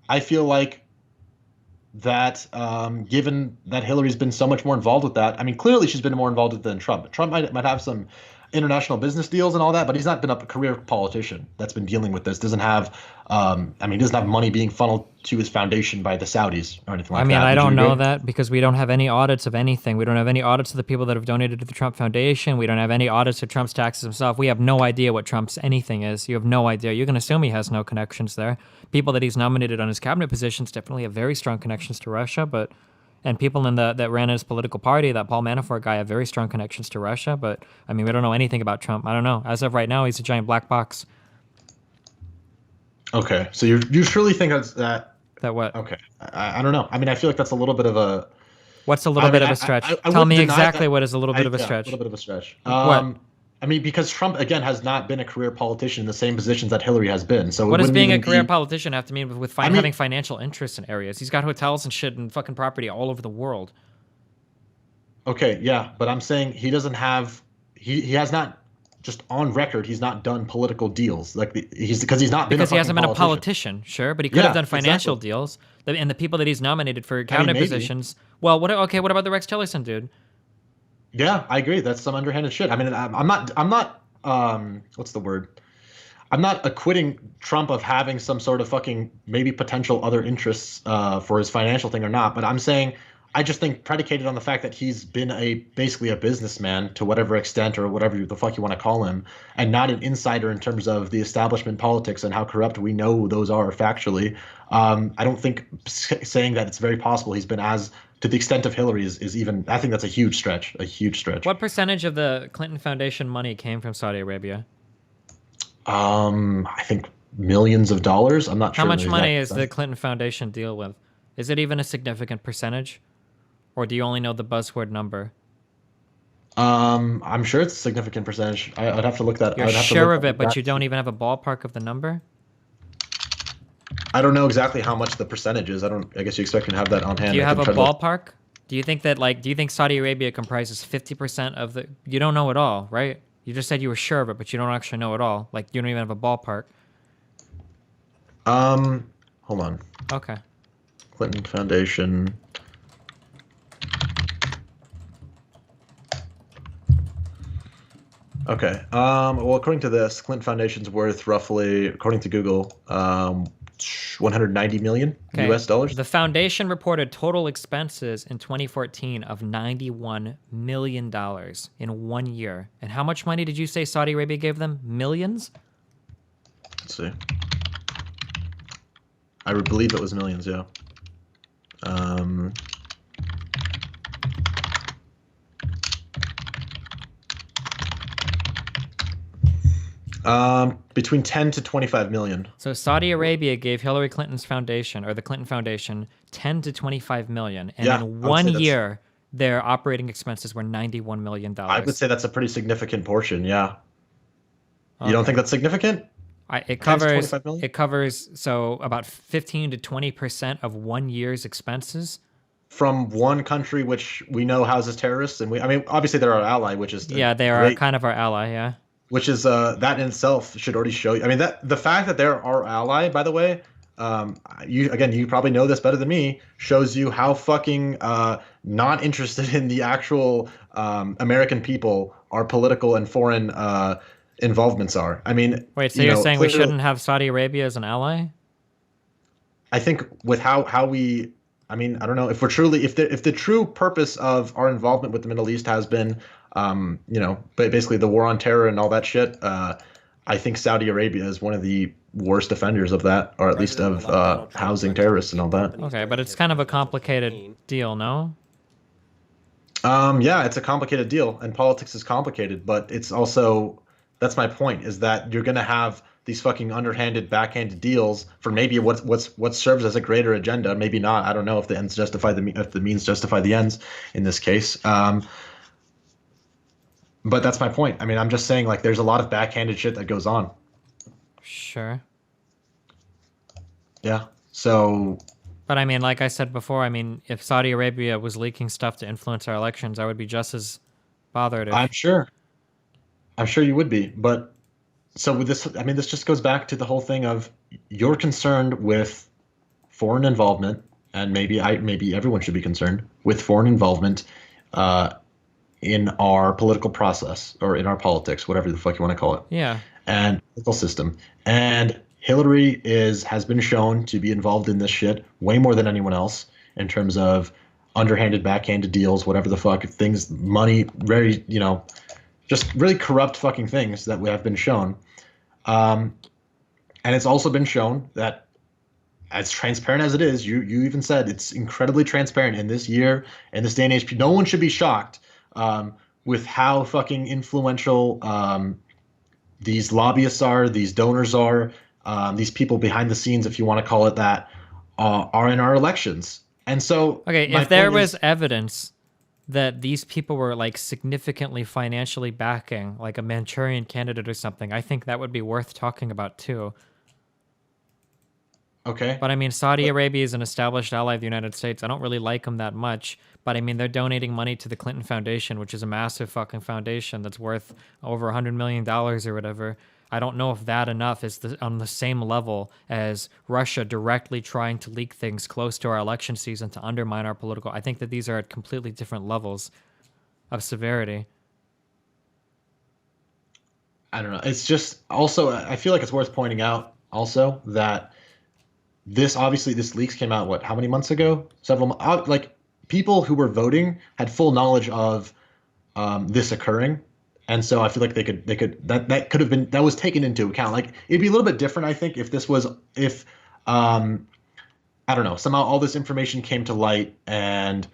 I feel like that given that Hillary's been so much more involved with that, I mean, clearly she's been more involved with it than Trump. Trump might have some international business deals and all that, but he's not been a career politician that's been dealing with this. Doesn't have money being funneled to his foundation by the Saudis or anything like that. I don't know that because we don't have any audits of anything. We don't have any audits of the people that have donated to the Trump Foundation. We don't have any audits of Trump's taxes himself. We have no idea what Trump's anything is. You have no idea. You can assume he has no connections there. People that he's nominated on his cabinet positions definitely have very strong connections to Russia, and people that ran his political party, that Paul Manafort guy, have very strong connections to Russia. But I mean, we don't know anything about Trump. I don't know. As of right now, he's a giant black box. Okay, so you truly think that what? Okay, I don't know. I mean, I feel like that's a little bit of a. What's a little bit of a stretch? Tell me exactly what is a little bit of a stretch. A little bit of a stretch. What? I mean, because Trump, again, has not been a career politician in the same positions that Hillary has been. So what does being a career politician have to mean with having financial interests in areas? He's got hotels and shit and fucking property all over the world. Okay, yeah, but I'm saying he doesn't have – he has not – just on record, he's not done political deals. He hasn't been a politician, sure, but he could have done financial deals. And the people that he's nominated for cabinet positions. Well, what about the Rex Tillerson dude? Yeah, I agree. That's some underhanded shit. I mean, I'm not what's the word? I'm not acquitting Trump of having some sort of fucking maybe potential other interests for his financial thing or not, but I'm saying I just think predicated on the fact that he's been basically a businessman to whatever extent or whatever the fuck you want to call him, and not an insider in terms of the establishment politics and how corrupt we know those are factually. I don't think saying that it's very possible he's been as to the extent of Hillary is even. I think that's a huge stretch. A huge stretch. What percentage of the Clinton Foundation money came from Saudi Arabia? I think millions of dollars. I'm not sure. How much money is the Clinton Foundation deal with? Is it even a significant percentage? Or do you only know the buzzword number? I'm sure it's a significant percentage. I'd have to look that. You're sure of it, but you don't even have a ballpark of the number? I don't know exactly how much the percentage is. I guess you expect me to have that on hand. Do you have a ballpark? Do you think that, like, do you think Saudi Arabia comprises 50% of the... You don't know it all, right? You just said you were sure of it, but you don't actually know it all. Like, you don't even have a ballpark. Hold on. Okay. Clinton Foundation. Okay. Well, according to this, Clinton Foundation's worth roughly, according to Google, 190 million US dollars. The foundation reported total expenses in 2014 of $91 million in 1 year. And how much money did you say Saudi Arabia gave them? Millions? Let's see. I would believe it was millions, yeah. Between 10 to 25 million. So Saudi Arabia gave Hillary Clinton's foundation, or the Clinton Foundation, 10 to 25 million. And in 1 year, their operating expenses were $91 million. I would say that's a pretty significant portion, yeah. You don't think that's significant? It covers so about 15 to 20% of 1 year's expenses. From one country which we know houses terrorists, and I mean, obviously they're our ally, which is they are kind of our ally, yeah. Which is that in itself should already show you. I mean, that the fact that they're our ally, by the way, you probably know this better than me, shows you how fucking not interested in the actual American people our political and foreign involvements are. I mean, wait, so you're saying we shouldn't have Saudi Arabia as an ally? I think with how we. I mean, I don't know if the true purpose of our involvement with the Middle East has been, basically the war on terror and all that shit. I think Saudi Arabia is one of the worst offenders of that, or at least of housing terrorists and all that. Okay, but it's kind of a complicated deal, no? Yeah, it's a complicated deal, and politics is complicated, but it's also, that's my point, is that you're gonna have these fucking underhanded, backhanded deals for maybe what serves as a greater agenda, maybe not. I don't know if the ends justify if the means justify the ends in this case. But that's my point. I mean, I'm just saying, like, there's a lot of backhanded shit that goes on. Sure. Yeah. So. But I mean, like I said before, I mean, if Saudi Arabia was leaking stuff to influence our elections, I would be just as bothered. I'm sure you would be, but. So with this, I mean, this just goes back to the whole thing of you're concerned with foreign involvement, and maybe everyone should be concerned with foreign involvement in our political process or in our politics, whatever the fuck you want to call it. Yeah. And political system. And Hillary has been shown to be involved in this shit way more than anyone else in terms of underhanded, backhanded deals, whatever the fuck things, money, very, just really corrupt fucking things that we have been shown. And it's also been shown that, as transparent as it is, you even said it's incredibly transparent in this year, in this day and age. No one should be shocked with how fucking influential these lobbyists are, these donors are, these people behind the scenes, if you want to call it that, are in our elections. And so, okay, if there was evidence that these people were, like, significantly financially backing, like, a Manchurian candidate or something, I think that would be worth talking about too. Okay. But I mean, Saudi Arabia is an established ally of the United States. I don't really like them that much, but I mean, they're donating money to the Clinton Foundation, which is a massive fucking foundation that's worth over $100 million or whatever. I don't know if that enough is on the same level as Russia directly trying to leak things close to our election season to undermine our political. I think that these are at completely different levels of severity. I don't know. It's just also I feel like it's worth pointing out also that this leaks came out what how many months ago? Like people who were voting had full knowledge of this occurring, and so I feel like they could that could have been that was taken into account. Like it'd be a little bit different, I think, if this was if I don't know, somehow all this information came to light and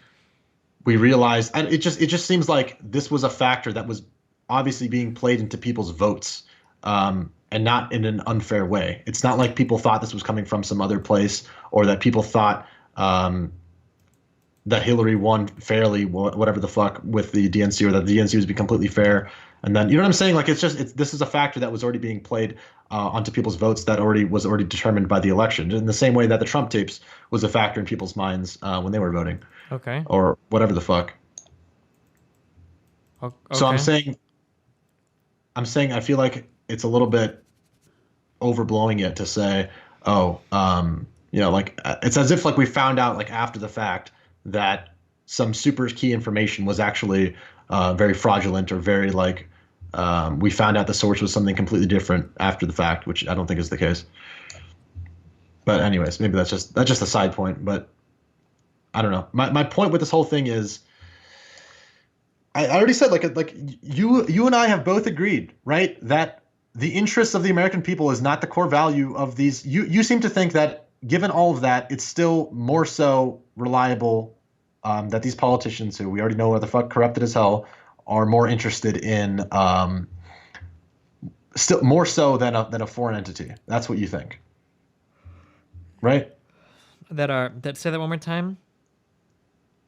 we realized, and it just seems like this was a factor that was obviously being played into people's votes, and not in an unfair way. It's not like people thought this was coming from some other place, or that people thought that Hillary won fairly, whatever the fuck, with the DNC, or that the DNC was be completely fair. And then, you know what I'm saying? Like, this is a factor that was already being played onto people's votes that was already determined by the election, in the same way that the Trump tapes was a factor in people's minds when they were voting. Okay. Or whatever the fuck. Okay. So I'm saying I feel like it's a little bit overblowing it to say, oh, like it's as if like we found out like after the fact that some super key information was actually very fraudulent, or very like we found out the source was something completely different after the fact, which I don't think is the case. But anyways, maybe that's just a side point. But I don't know. My point with this whole thing is, I already said like you and I have both agreed, right, that the interests of the American people is not the core value of these. You seem to think that given all of that, it's still more so reliable that these politicians, who we already know are the fuck corrupted as hell, are more interested in still more so than a foreign entity. That's what you think, right? That say that one more time.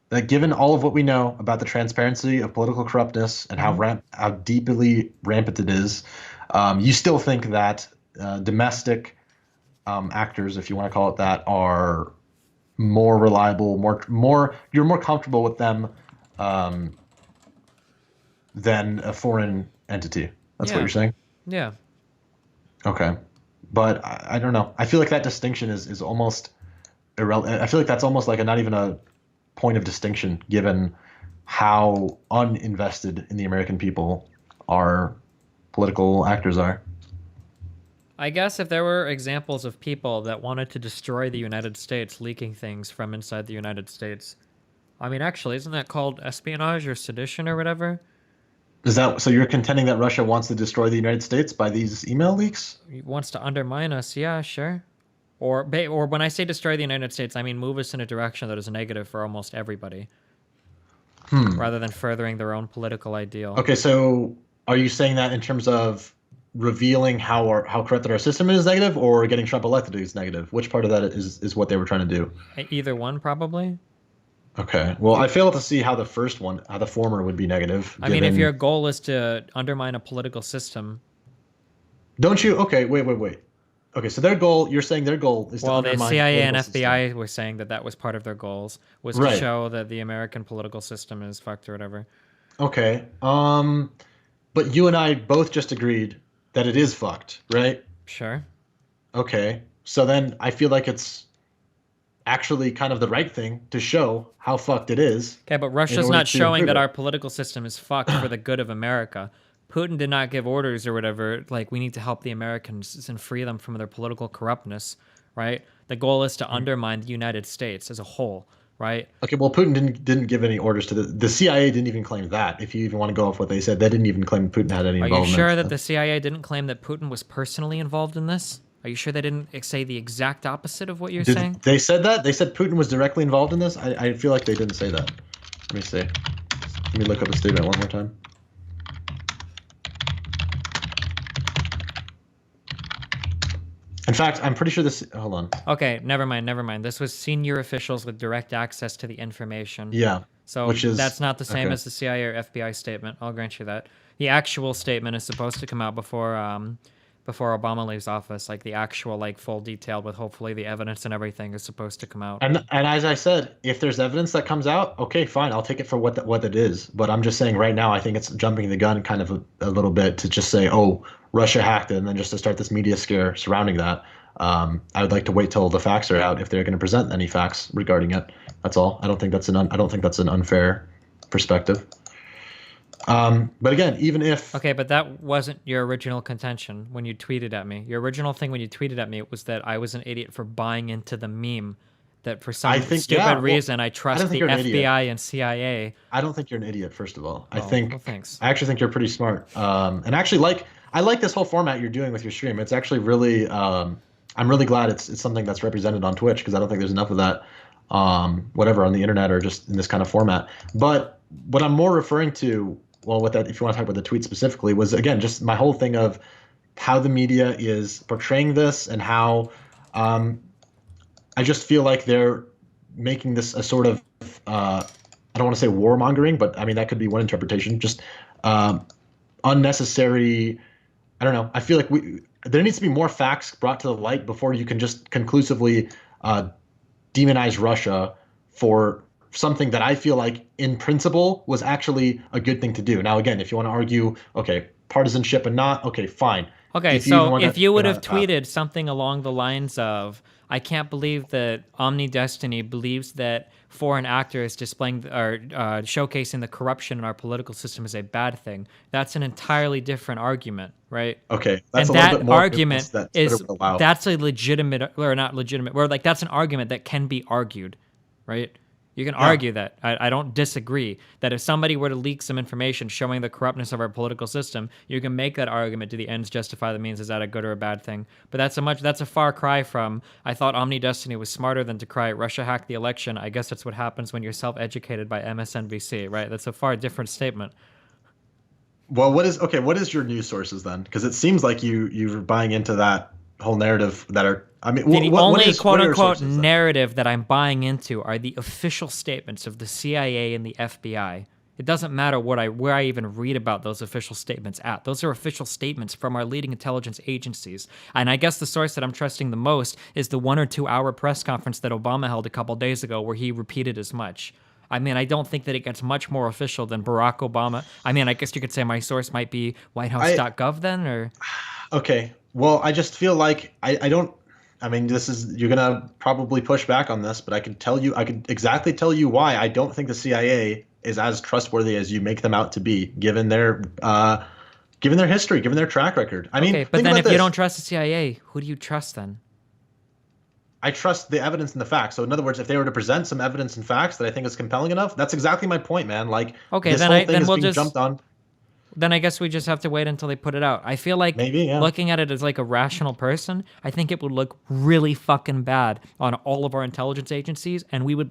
That given all of what we know about the transparency of political corruptness and how deeply rampant it is, you still think that domestic actors, if you want to call it that, are more reliable, you're more comfortable with them than a foreign entity. That's what you're saying? Yeah. Okay. But I don't know. I feel like that distinction is almost irrelevant. I feel like that's almost like not even a point of distinction, given how uninvested in the American people our political actors are. I guess if there were examples of people that wanted to destroy the United States leaking things from inside the United States, I mean, actually, isn't that called espionage or sedition or whatever? Is that so? You're contending that Russia wants to destroy the United States by these email leaks? He wants to undermine us, yeah, sure. Or when I say destroy the United States, I mean move us in a direction that is negative for almost everybody, rather than furthering their own political ideal. Okay, so are you saying that in terms of revealing how corrupted our system is negative, or getting Trump elected is negative? Which part of that is what they were trying to do? Either one, probably. Okay. Well, I fail to see how the former would be negative. I mean, if your goal is to undermine a political system. Don't you? Okay, wait. Okay, so you're saying their goal is to undermine the CIA and political FBI system. were saying that was part of their goals, was Right. to show that the American political system is fucked or whatever. Okay. But you and I both just agreed that it is fucked, right? Sure. Okay. So then I feel like it's actually kind of the right thing to show how fucked it is. Okay, but Russia's not showing that our political system is fucked for the good of America. Putin did not give orders or whatever, like, we need to help the Americans and free them from their political corruptness, right? The goal is to undermine the United States as a whole, right? Okay, well, Putin didn't give any orders to the CIA didn't even claim that. If you even want to go off what they said, they didn't even claim Putin had any involvement. Are you sure that the CIA didn't claim that Putin was personally involved in this? Are you sure they didn't say the exact opposite of what you're saying? They said that? They said Putin was directly involved in this? I feel like they didn't say that. Let me see. Let me look up the statement one more time. In fact, I'm pretty sure this... Hold on. Okay, never mind. This was senior officials with direct access to the information. Yeah. So that's not the same as the CIA or FBI statement. I'll grant you that. The actual statement is supposed to come out before Obama leaves office. Like the actual, like, full detail with hopefully the evidence and everything is supposed to come out. And as I said, if there's evidence that comes out, okay, fine, I'll take it for what it is. But I'm just saying right now, I think it's jumping the gun kind of a little bit to just say, oh, Russia hacked it, and then just to start this media scare surrounding that. I would like to wait till the facts are out if they're going to present any facts regarding it. That's all. I don't think that's an unfair perspective. But again, even if Okay, but that wasn't your original contention when you tweeted at me. Your original thing when you tweeted at me was that I was an idiot for buying into the meme, that for I some think, stupid yeah, well, reason I I don't trust think the you're an idiot. FBI and CIA. I don't think you're an idiot, first of all. Oh, well, thanks. I actually think you're pretty smart. And actually, I like this whole format you're doing with your stream. It's actually really, I'm really glad it's something that's represented on Twitch, because I don't think there's enough of that, whatever, on the internet or just in this kind of format. But what I'm more referring to, well, with that, if you want to talk about the tweet specifically, was again just my whole thing of how the media is portraying this, and how I just feel like they're making this a sort of I don't want to say warmongering, but I mean that could be one interpretation. Just unnecessary. I don't know. I feel like there needs to be more facts brought to the light before you can just conclusively demonize Russia for something that I feel like in principle was actually a good thing to do. Now, again, if you want to argue, okay, partisanship and not, okay, fine. Okay, If you even so want if to, you would have tweeted something along the lines of, I can't believe that Omni Destiny believes that foreign actors displaying or showcasing the corruption in our political system is a bad thing, that's an entirely different argument, right? okay, that's And a little that bit more argument that Twitter is, would allow. that's a legitimate, or not legitimate, or like that's an argument that can be argued, right? You can Yeah. argue that. I don't disagree that if somebody were to leak some information showing the corruptness of our political system, you can make that argument. Do the ends justify the means? Is that a good or a bad thing? But that's a far cry from, I thought Omni Destiny was smarter than to cry Russia hacked the election. I guess that's what happens when you're self-educated by MSNBC, right? That's a far different statement. Well, what is your news sources then? Because it seems like you're buying into that whole narrative that are. I mean, The what only is quote what are your unquote sources then? narrative that I'm buying into are the official statements of the CIA and the FBI. It doesn't matter where I even read about those official statements at. Those are official statements from our leading intelligence agencies. And I guess the source that I'm trusting the most is the 1 or 2 hour press conference that Obama held a couple days ago where he repeated as much. I mean, I don't think that it gets much more official than Barack Obama. I mean, I guess you could say my source might be whitehouse.gov then, or Okay. Well, I just feel like I don't. I mean, you're gonna probably push back on this, but I could exactly tell you why I don't think the CIA is as trustworthy as you make them out to be, given their history, given their track record. I mean, okay, but think then about if this. you don't trust the CIA, who do you trust then? I trust the evidence and the facts. So in other words, if they were to present some evidence and facts that I think is compelling enough, that's exactly my point, man. Like Okay, this then whole I thing then is we'll being just jumped on. then I guess we just have to wait until they put it out. I feel like Maybe, yeah. looking at it as like a rational person, I think it would look really fucking bad on all of our intelligence agencies, and we would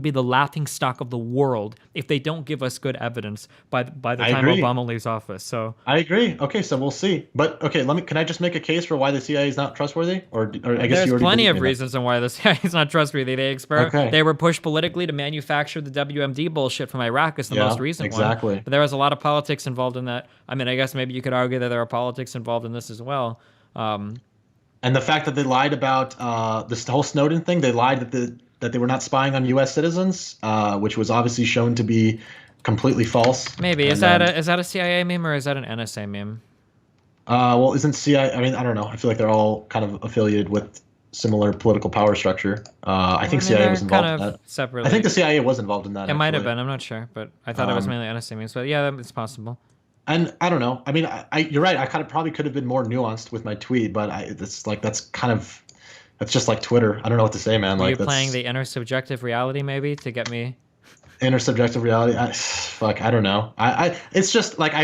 be the laughing stock of the world if they don't give us good evidence by the I time agree. Obama leaves office. So I agree. Okay, so we'll see. But okay, can I just make a case for why the CIA is not trustworthy? Or I guess there's you already plenty believe of me reasons on why the CIA is not trustworthy. Okay. They were pushed politically to manufacture the WMD bullshit from Iraq is the Yeah, most recent exactly. one. But there was a lot of politics involved in that. I mean, I guess maybe you could argue that there are politics involved in this as well. And the fact that they lied about this whole Snowden thing, they lied that they were not spying on U.S. citizens, which was obviously shown to be completely false. Maybe is And, that a CIA meme or is that an NSA meme? well, isn't CIA? I mean, I don't know. I feel like they're all kind of affiliated with similar political power structure. I think CIA was involved in that. Separately. I think the CIA was involved in that. It might have actually. been. I'm not sure, but I thought it was mainly NSA memes. But yeah, it's possible. And I don't know. I mean, you're right. I probably could have been more nuanced with my tweet, but that's just like Twitter. I don't know what to say, man. Were Like you playing the inner subjective reality maybe to get me? inner subjective reality. Fuck, I don't know. It's just like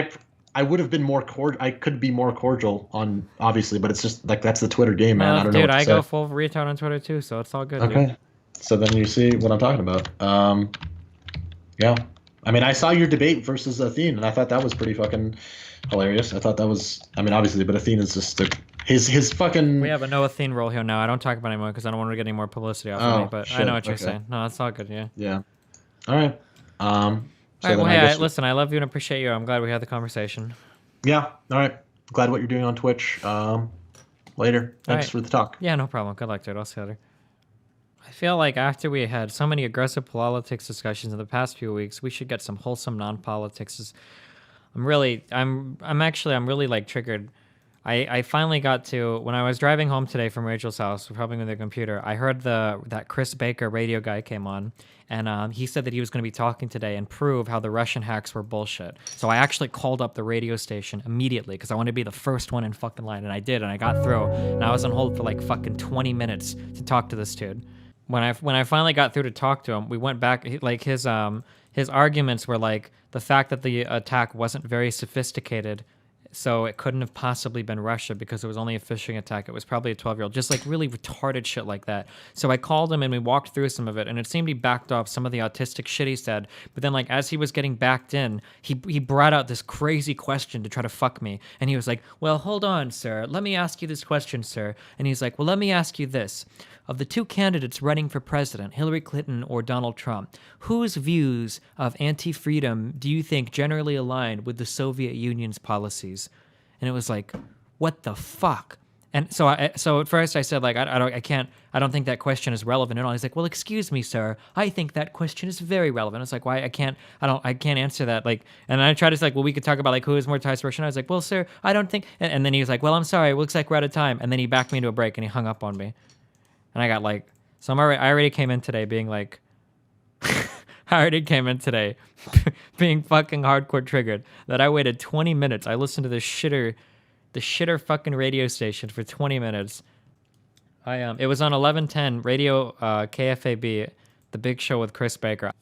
I would have been more I could be more cordial on obviously, but it's just like that's the Twitter game, man. I don't know. Dude, what to I say. go full retard on Twitter too, so it's all good. Okay. Dude. So then you see what I'm talking about. Yeah. I mean, I saw your debate versus Athene, and I thought that was pretty fucking hilarious. I thought that was, I mean, obviously, but Athene is just his fucking. We have a no Athene role here now. I don't talk about it anymore because I don't want to get any more publicity off of me. But I shit, know what you're okay. saying. No, it's all good. Yeah. Yeah. All right. So All right. then Well, I hey, guess, listen, I love you and appreciate you. I'm glad we had the conversation. yeah. All right. Glad what you're doing on Twitch. Later. Thanks right. for the talk. Yeah, no problem. Good luck, dude. I'll see you later. I feel like after we had so many aggressive politics discussions in the past few weeks, we should get some wholesome non-politics. I'm really like triggered. I finally got to, when I was driving home today from Rachel's house, helping with the computer. I heard that Chris Baker radio guy came on, and he said that he was going to be talking today and prove how the Russian hacks were bullshit. So I actually called up the radio station immediately because I wanted to be the first one in fucking line, and I did, and I got through, and I was on hold for like fucking 20 minutes to talk to this dude. When I finally got through to talk to him, we went back, like his arguments were like the fact that the attack wasn't very sophisticated, so it couldn't have possibly been Russia because it was only a phishing attack. It was probably a 12-year-old, just like really retarded shit like that. So I called him and we walked through some of it, and it seemed he backed off some of the autistic shit he said. But then, like, as he was getting backed in, he brought out this crazy question to try to fuck me. And he was like, well, hold on, sir. Let me ask you this question, sir. And he's like, well, let me ask you this. Of the two candidates running for president, Hillary Clinton or Donald Trump, whose views of anti-freedom do you think generally align with the Soviet Union's policies? And it was like, what the fuck? And so at first I said, like, I don't think that question is relevant at all. He's like, well, excuse me, sir. I think that question is very relevant. I was like, why? I can't answer that. Like, and I tried to say, like, well, we could talk about like who is more ties to Russia. And I was like, well, sir, I don't think. And then he was like, well, I'm sorry. It looks like we're out of time. And then he backed me into a break and he hung up on me. And I got like, so I already came in today being like, I already came in today being fucking hardcore triggered that I waited 20 minutes. I listened to the shitter fucking radio station for 20 minutes. It was on 1110 radio, KFAB, the big show with Chris Baker.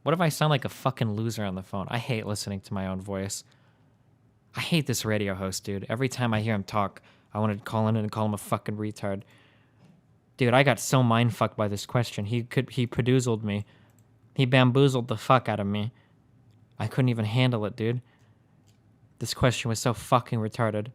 What if I sound like a fucking loser on the phone? I hate listening to my own voice. I hate this radio host, dude. Every time I hear him talk, I want to call in and call him a fucking retard. Dude, I got so mind-fucked by this question. He produzzled me. He bamboozled the fuck out of me. I couldn't even handle it, dude. This question was so fucking retarded.